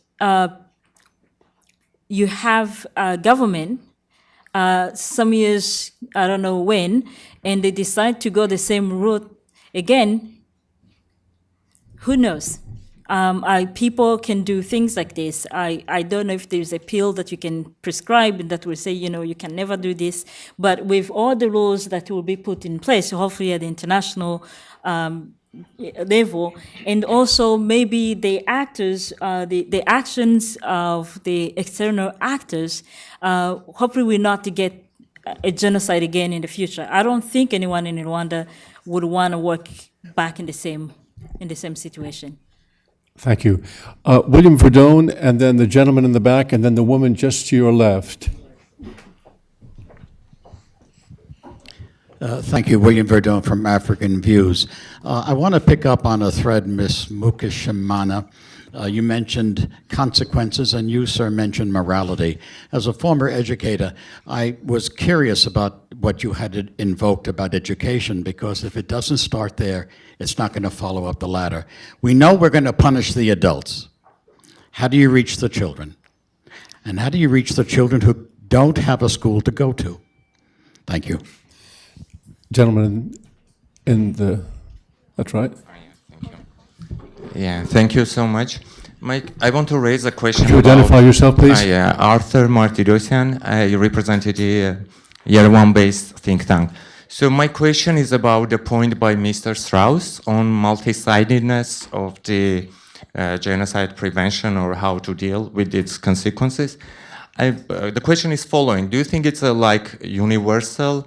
you have a government, some years, I don't know when, and they decide to go the same route again, who knows? People can do things like this. I don't know if there's a pill that you can prescribe that will say, you can never do this. But with all the rules that will be put in place, hopefully at the international level, and also maybe the actors, the actions of the external actors, hopefully we're not to get a genocide again in the future. I don't think anyone in Rwanda would want to work back in the same situation. Thank you. William Verdone, and then the gentleman in the back, and then the woman just to your left. Thank you, William Verdone from African Views. I want to pick up on a thread, Ms. Mukashimana. You mentioned consequences, and you, sir, mentioned morality. As a former educator, I was curious about what you had invoked about education, because if it doesn't start there, it's not going to follow up the ladder. We know we're going to punish the adults. How do you reach the children? And how do you reach the children who don't have a school to go to? Thank you. Gentleman that's right. Yeah, thank you so much. Mike, I want to raise a question. Could you identify yourself, please? Arthur Martirosyan. I represented a Yerevan-based think tank. So my question is about the point by Mr. Strauss on multi-sidedness of the genocide prevention, or how to deal with its consequences. The question is following. Do you think it's a universal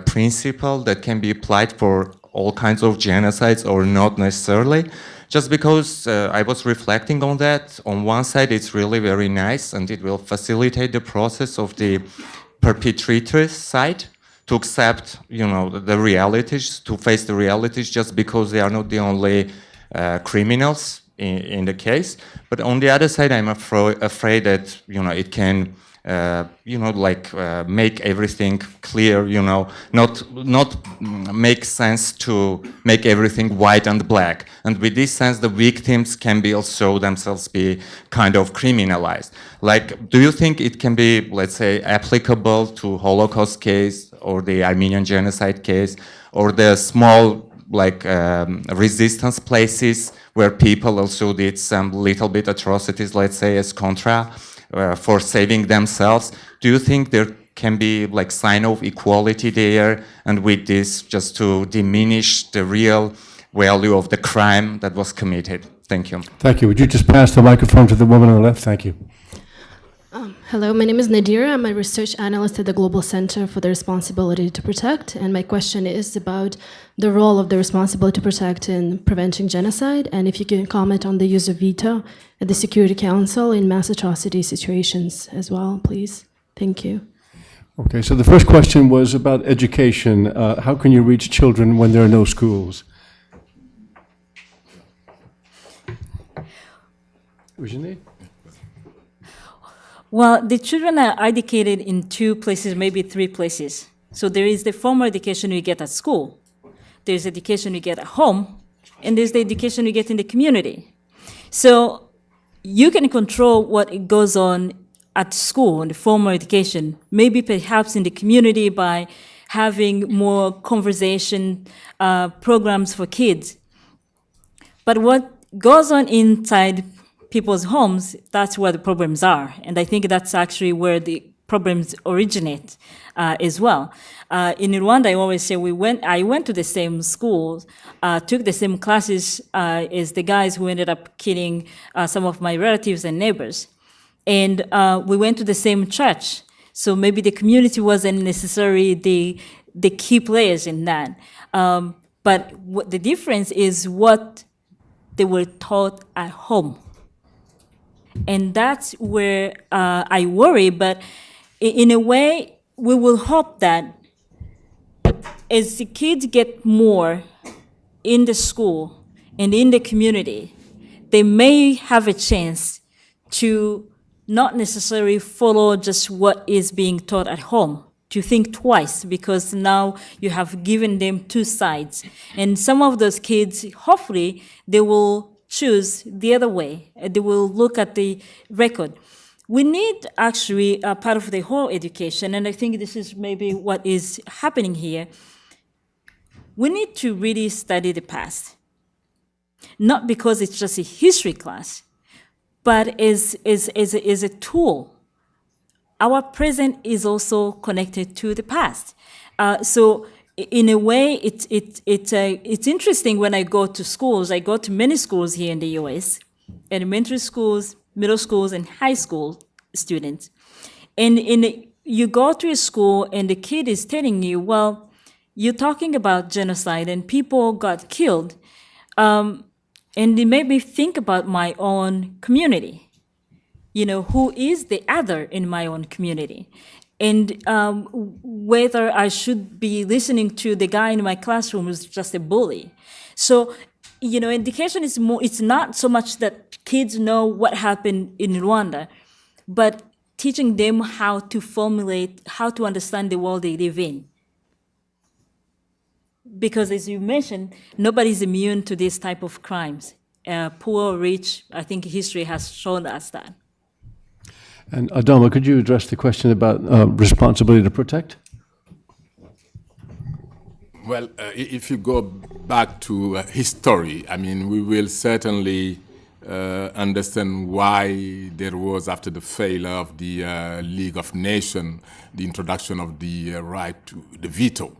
principle that can be applied for all kinds of genocides, or not necessarily? Just because I was reflecting on that, on one side it's really very nice and it will facilitate the process of the perpetrator's side to accept, the realities, to face the realities, just because they are not the only criminals in the case. But on the other side, I'm afraid that, it can make everything clear, not make sense to make everything white and black. And with this sense, the victims can be also themselves be kind of criminalized. Do you think it can be, let's say, applicable to Holocaust case, or the Armenian genocide case, or the small, resistance places where people also did some little bit atrocities, let's say, as contra, for saving themselves? Do you think there can be sign of equality there, and with this just to diminish the real value of the crime that was committed? Thank you. Thank you. Would you just pass the microphone to the woman on the left? Thank you. Hello, my name is Nadira. I'm a research analyst at the Global Center for the Responsibility to Protect, and my question is about the role of the Responsibility to Protect in preventing genocide, and if you can comment on the use of veto at the Security Council in mass atrocity situations as well, please. Thank you. Okay, so the first question was about education. How can you reach children when there are no schools? Eugenie? Well, the children are educated in 2 places, maybe 3 places. So there is the formal education you get at school. there's education you get at home, and there's the education you get in the community. So you can control what goes on at school, in the formal education, maybe perhaps in the community by having more conversation programs for kids. But what goes on inside people's homes, that's where the problems are. And I think that's actually where the problems originate as well. In Rwanda, I always say I went to the same schools, took the same classes as the guys who ended up killing some of my relatives and neighbors. And we went to the same church. So maybe the community wasn't necessarily the key players in that. But what the difference is what they were taught at home. And that's where I worry, but in a way, we will hope that as the kids get more in the school and in the community, they may have a chance to not necessarily follow just what is being taught at home, to think twice, because now you have given them two sides. And some of those kids, hopefully, they will choose the other way. They will look at the record. We need actually a part of the whole education, and I think this is maybe what is happening here. We need to really study the past, not because it's just a history class, but as a tool. Our present is also connected to the past. So in a way, it's interesting when I go to schools. I go to many schools here in the US, elementary schools, middle schools, and high school students. And you go to a school and the kid is telling you, well, you're talking about genocide and people got killed. And it made me think about my own community. You know, who is the other in my own community? And whether I should be listening to the guy in my classroom who's just a bully. So, you know, education is more, it's not so much that kids know what happened in Rwanda, but teaching them how to formulate, how to understand the world they live in. Because as you mentioned, nobody's immune to this type of crimes. Poor or rich, I think history has shown us that. And Adama, could you address the question about responsibility to protect? Well, if you go back to history, I mean, we will certainly understand why there was, after the failure of the League of Nations, the introduction of the right to the veto.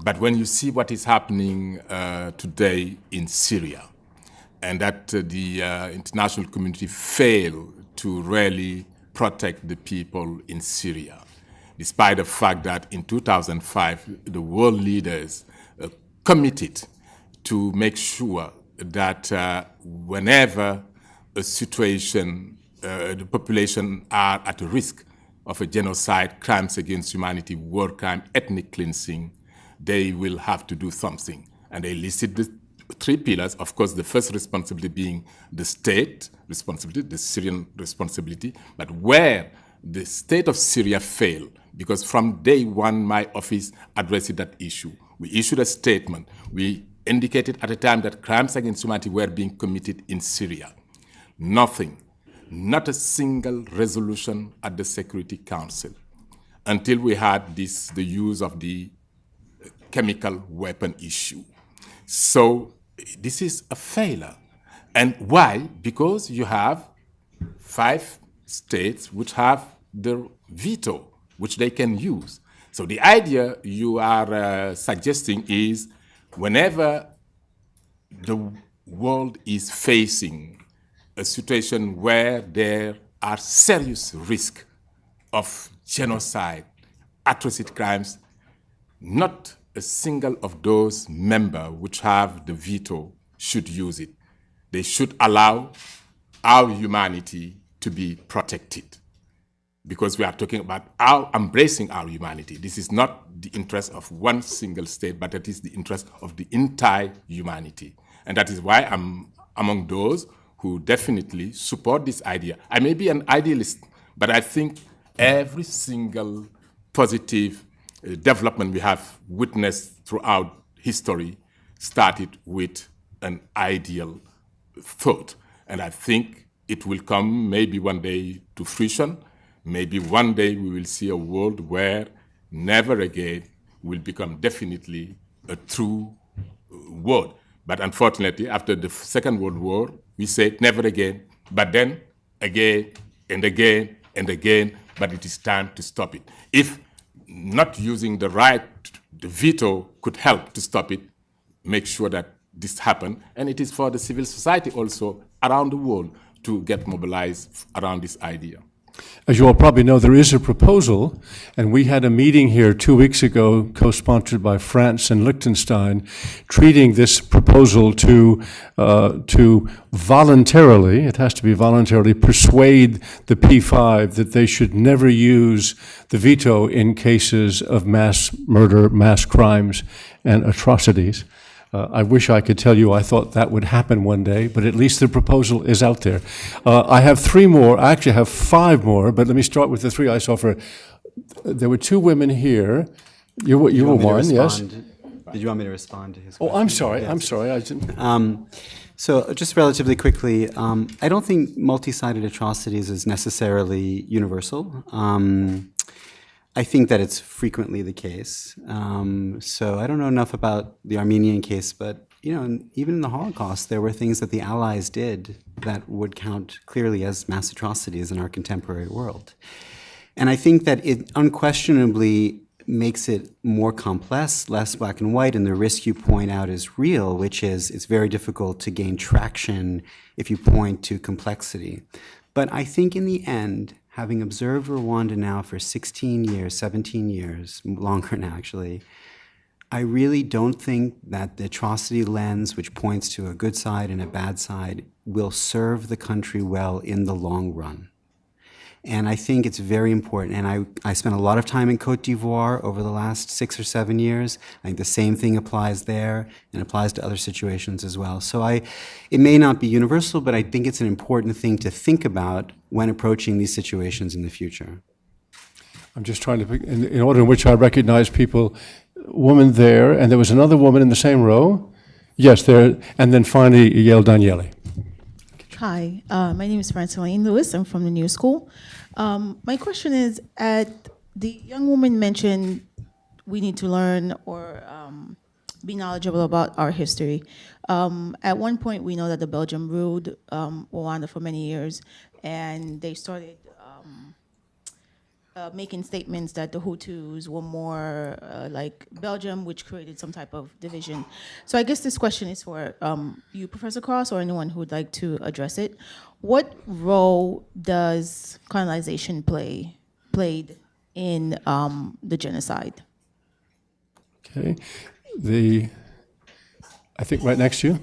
But when you see what is happening today in Syria, and that the international community failed to really protect the people in Syria, despite the fact that in 2005, the world leaders committed to make sure that whenever a situation, the population are at risk of a genocide, crimes against humanity, war crime, ethnic cleansing, they will have to do something. And they listed the three pillars, of course, the first responsibility being the state responsibility, the Syrian responsibility, but where the state of Syria failed, because from day one, my office addressed that issue. We issued a statement. We indicated at the time that crimes against humanity were being committed in Syria. Nothing, not a single resolution at the Security Council, until we had the use of the chemical weapon issue. So this is a failure. And why? Because you have 5 states which have the veto, which they can use. So the idea you are suggesting is whenever the world is facing a situation where there are serious risks of genocide, atrocity crimes, not a single of those members which have the veto should use it. They should allow our humanity to be protected, because we are talking about embracing our humanity. This is not the interest of one single state, but it is the interest of the entire humanity. And that is why I'm among those who definitely support this idea. I may be an idealist, but I think every single positive development we have witnessed throughout history started with an ideal thought. And I think it will come maybe one day to fruition. Maybe one day we will see a world where never again will become definitely a true word. But unfortunately, after the Second World War, we said never again, but then again and again and again, but it is time to stop it. If not using the right, the veto could help to stop it, make sure that this happen. And it is for the civil society also around the world to get mobilized around this idea. As you all probably know, there is a proposal, and we had a meeting here 2 weeks ago, co-sponsored by France and Liechtenstein, treating this proposal to voluntarily, it has to be voluntarily, persuade the P5 that they should never use the veto in cases of mass murder, mass crimes, and atrocities. I wish I could tell you I thought that would happen one day, but at least the proposal is out there. I have 3 more. I actually have 5 more, but let me start with the 3 I saw for. There were 2 women here. You were one, yes? Did you want me to respond to his Oh, question? I'm sorry. Yes. I'm sorry. I didn't. So just relatively quickly, I don't think multi-sided atrocities is necessarily universal. I think that it's frequently the case. So I don't know enough about the Armenian case, but even in the Holocaust, there were things that the Allies did that would count clearly as mass atrocities in our contemporary world. And I think that it unquestionably makes it more complex, less black and white, and the risk you point out is real, which is it's very difficult to gain traction if you point to complexity. But I think in the end, having observed Rwanda now for 16 years, 17 years, longer now actually, I really don't think that the atrocity lens, which points to a good side and a bad side, will serve the country well in the long run. And I think it's very important. And I spent a lot of time in Côte d'Ivoire over the last 6 or 7 years. I think the same thing applies there and applies to other situations as well. So it may not be universal, but I think it's an important thing to think about when approaching these situations in the future. I'm just trying to pick, in order in which I recognize people, woman there, and there was another woman in the same row. Yes, there, and then finally, Yael Daniele. Hi, my name is Francine Lewis. I'm from the New School. My question is, the young woman mentioned we need to learn or be knowledgeable about our history. At one point, we know that the Belgium ruled Rwanda for many years, and they started making statements that the Hutus were more like Belgium, which created some type of division. So I guess this question is for you, Professor Cross, or anyone who would like to address it. What role does colonization played in the genocide? Okay. I think right next to you.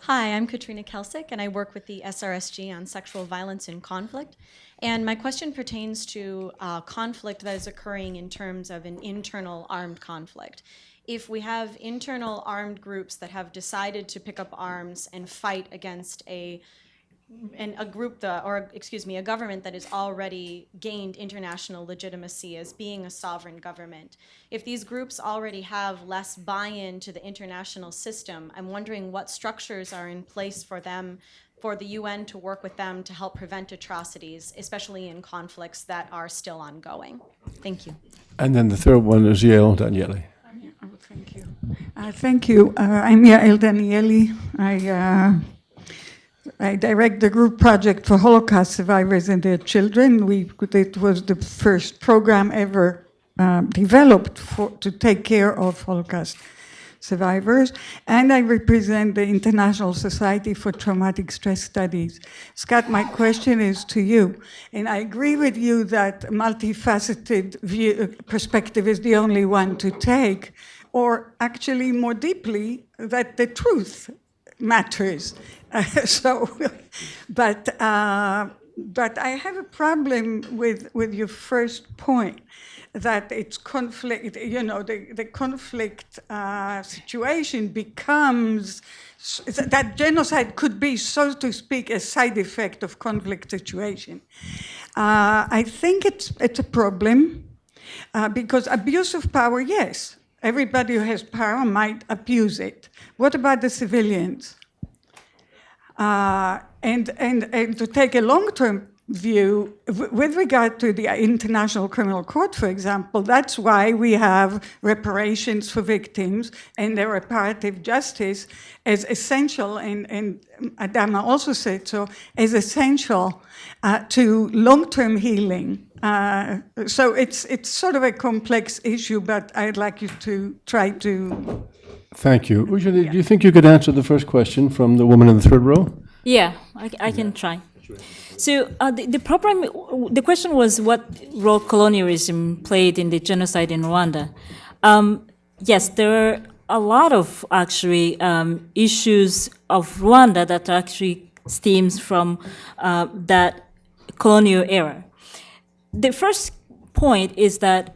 Hi, I'm Katrina Kelsick, and I work with the SRSG on sexual violence and conflict. And my question pertains to conflict that is occurring in terms of an internal armed conflict. If we have internal armed groups that have decided to pick up arms and fight against a government that has already gained international legitimacy as being a sovereign government. If these groups already have less buy-in to the international system, I'm wondering what structures are in place for them, for the UN to work with them to help prevent atrocities, especially in conflicts that are still ongoing. Thank you. And then the third one is Yael Daniele. Thank you. Thank you. I'm Yael Daniele. I direct the group project for Holocaust survivors and their children. It was the first program ever developed to take care of Holocaust survivors. And I represent the International Society for Traumatic Stress Studies. Scott, my question is to you. And I agree with you that multifaceted perspective is the only one to take, or actually more deeply, that the truth matters. But I have a problem with your first point, that it's conflict. The conflict situation becomes that genocide could be, so to speak, a side effect of conflict situation. I think it's a problem. Because abuse of power, yes, everybody who has power might abuse it. What about the civilians? And to take a long-term view, with regard to the International Criminal Court, for example, that's why we have reparations for victims and the reparative justice as essential, and Adama also said so, as essential to long-term healing. So it's sort of a complex issue, but I'd like you to try to... Thank you. Ujjwali, do you think you could answer the first question from the woman in the third row? Yeah, I can try. So the question was what role colonialism played in the genocide in Rwanda. Yes, there are a lot of actually issues of Rwanda that actually stems from that colonial era. The first point is that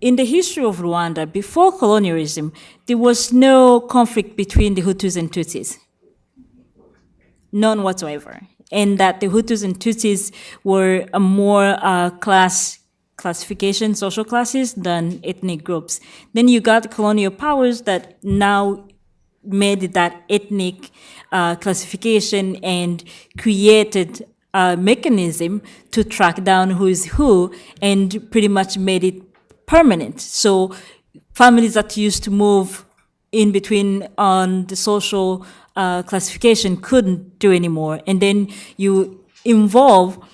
in the history of Rwanda, before colonialism, there was no conflict between the Hutus and Tutsis. None whatsoever. And that the Hutus and Tutsis were a more classification, social classes than ethnic groups. Then you got colonial powers that now made that ethnic classification and created a mechanism to track down who is who and pretty much made it permanent. So families that used to move in between on the social classification couldn't do anymore. And then you involve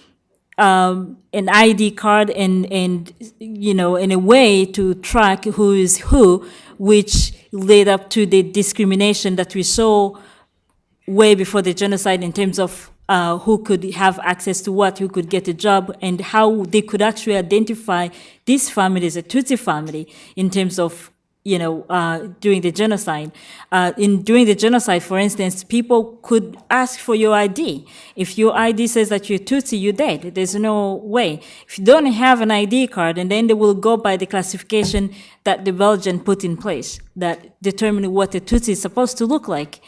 an ID card and you know, in a way to track who is who, which led up to the discrimination that we saw way before the genocide in terms of who could have access to what, who could get a job, and how they could actually identify this family as a Tutsi family in terms of, you know, during the genocide. During the genocide, for instance, people could ask for your ID. If your ID says that you're Tutsi, you're dead. There's no way. If you don't have an ID card, and then they will go by the classification that the Belgian put in place that determine what a Tutsi is supposed to look like.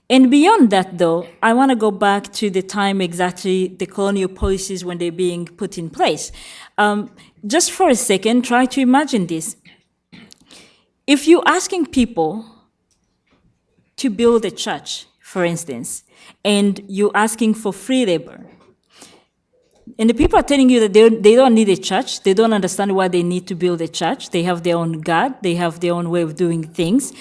And beyond that, though, I want to go back to the time exactly the colonial policies when they're being put in place. Just for a second, try to imagine this. If you're asking people to build a church, for instance, and you're asking for free labor, and the people are telling you that they don't need a church, they don't understand why they need to build a church, they have their own God, they have their own way of doing things,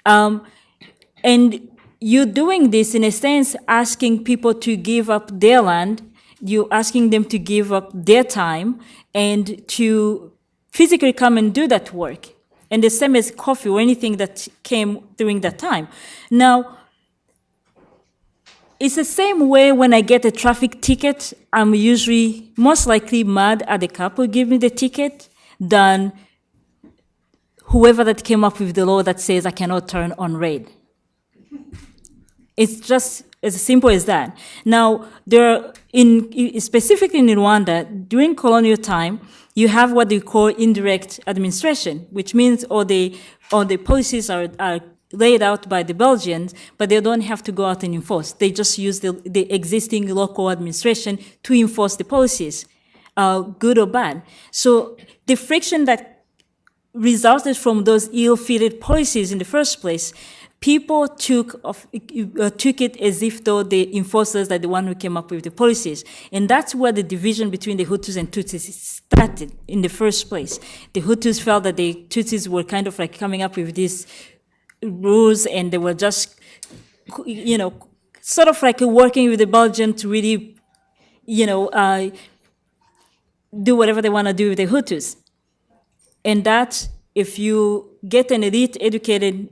and you're doing this in a sense, asking people to give up their land, you're asking them to give up their time and to physically come and do that work. And the same as coffee or anything that came during that time. Now, it's the same way when I get a traffic ticket, I'm usually most likely mad at the cop who gave me the ticket than whoever that came up with the law that says I cannot turn on red. It's just as simple as that. Now, specifically in Rwanda, during colonial time, you have what they call indirect administration, which means all the policies are laid out by the Belgians, but they don't have to go out and enforce. They just use the existing local administration to enforce the policies, good or bad. So the friction that resulted from those ill-fitted policies in the first place, people took it as if though the enforcers are the one who came up with the policies. And that's where the division between the Hutus and Tutsis started in the first place. The Hutus felt that the Tutsis were kind of like coming up with these rules and they were just, you know, sort of like working with the Belgians to really, you know, do whatever they want to do with the Hutus. And that, if you get an elite educated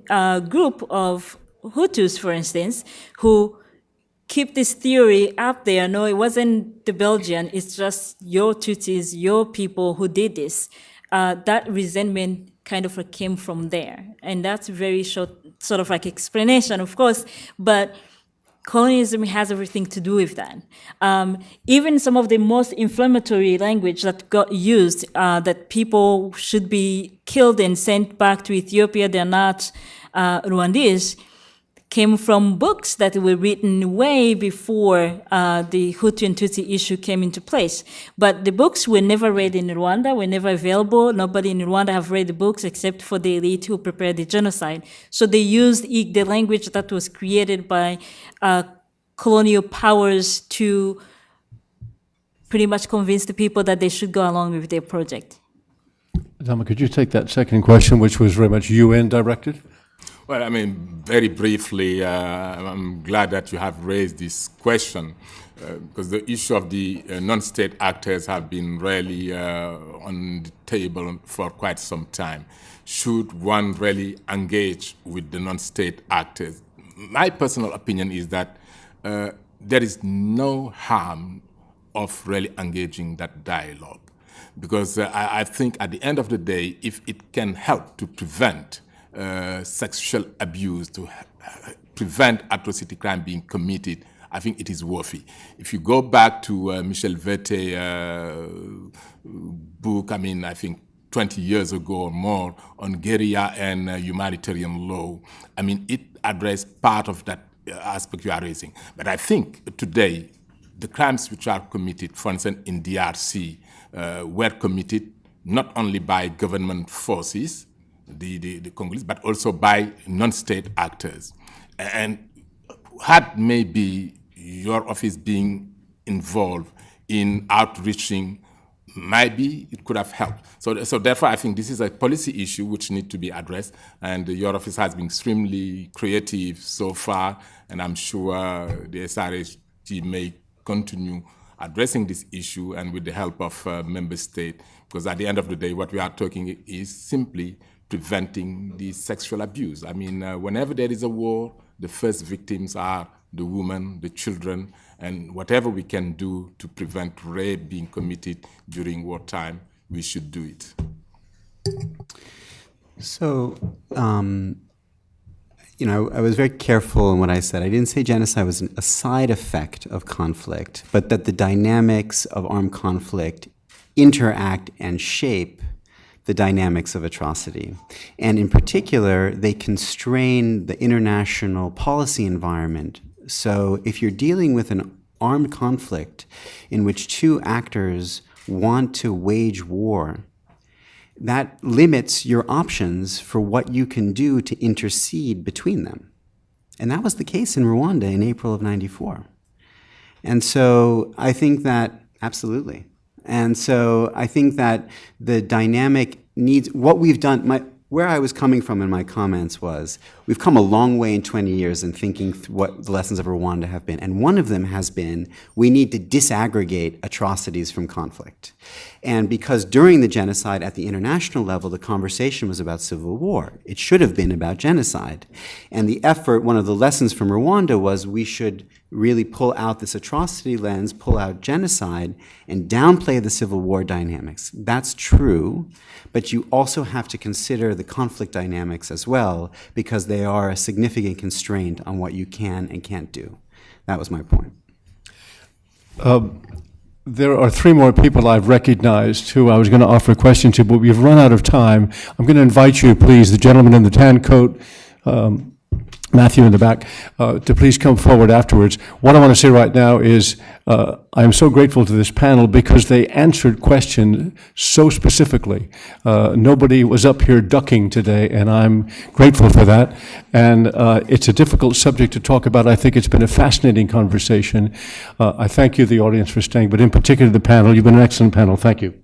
group of Hutus, for instance, who keep this theory up there, no, it wasn't the Belgian, it's just your Tutsis, your people who did this, that resentment kind of came from there. And that's a very short sort of like explanation, of course, but colonialism has everything to do with that. Even some of the most inflammatory language that got used, that people should be killed and sent back to Ethiopia, they're not Rwandese, came from books that were written way before the Hutu and Tutsi issue came into place. But the books were never read in Rwanda, were never available. Nobody in Rwanda have read the books except for the elite who prepared the genocide. So they used the language that was created by colonial powers to pretty much convince the people that they should go along with their project. Zama, could you take that second question, which was very much UN directed? Well, I mean, very briefly, I'm glad that you have raised this question because the issue of the non-state actors have been really on the table for quite some time. Should one really engage with the non-state actors? My personal opinion is that there is no harm of really engaging that dialogue. Because I think at the end of the day, if it can help to prevent sexual abuse, to prevent atrocity crime being committed, I think it is worthy. If you go back to Michel Vette's book, I mean, I think 20 years ago or more, on guerrilla and humanitarian law, I mean, it addressed part of that aspect you are raising. But I think today, the crimes which are committed, for instance, in DRC, were committed not only by government forces, the Congolese, but also by non-state actors. And had maybe your office being involved in outreaching, maybe it could have helped. So therefore, I think this is a policy issue which needs to be addressed, and your office has been extremely creative so far, and I'm sure the SRHG may continue addressing this issue and with the help of member states, because at the end of the day, what we are talking is simply preventing the sexual abuse. I mean, whenever there is a war, the first victims are the women, the children, and whatever we can do to prevent rape being committed during wartime, we should do it. So, you know, I was very careful in what I said. I didn't say genocide was a side effect of conflict, but that the dynamics of armed conflict interact and shape the dynamics of atrocity. And in particular, they constrain the international policy environment. So if you're dealing with an armed conflict in which two actors want to wage war, that limits your options for what you can do to intercede between them. And that was the case in Rwanda in April of '94. And so I think that, absolutely. And so I think that the dynamic needs, what we've done, where I was coming from in my comments was, we've come a long way in 20 years in thinking what the lessons of Rwanda have been. And one of them has been, we need to disaggregate atrocities from conflict. And because during the genocide at the international level, the conversation was about civil war. It should have been about genocide. And the effort, one of the lessons from Rwanda was we should really pull out this atrocity lens, pull out genocide, and downplay the civil war dynamics. That's true, but you also have to consider the conflict dynamics as well, because they are a significant constraint on what you can and can't do. That was my point. There are three more people I've recognized who I was going to offer a question to, but we've run out of time. I'm going to invite you, please, the gentleman in the tan coat, Matthew in the back, to please come forward afterwards. What I want to say right now is I'm so grateful to this panel because they answered questions so specifically. Nobody was up here ducking today, and I'm grateful for that. And it's a difficult subject to talk about. I think it's been a fascinating conversation. I thank you, the audience, for staying, but in particular the panel. You've been an excellent panel. Thank you.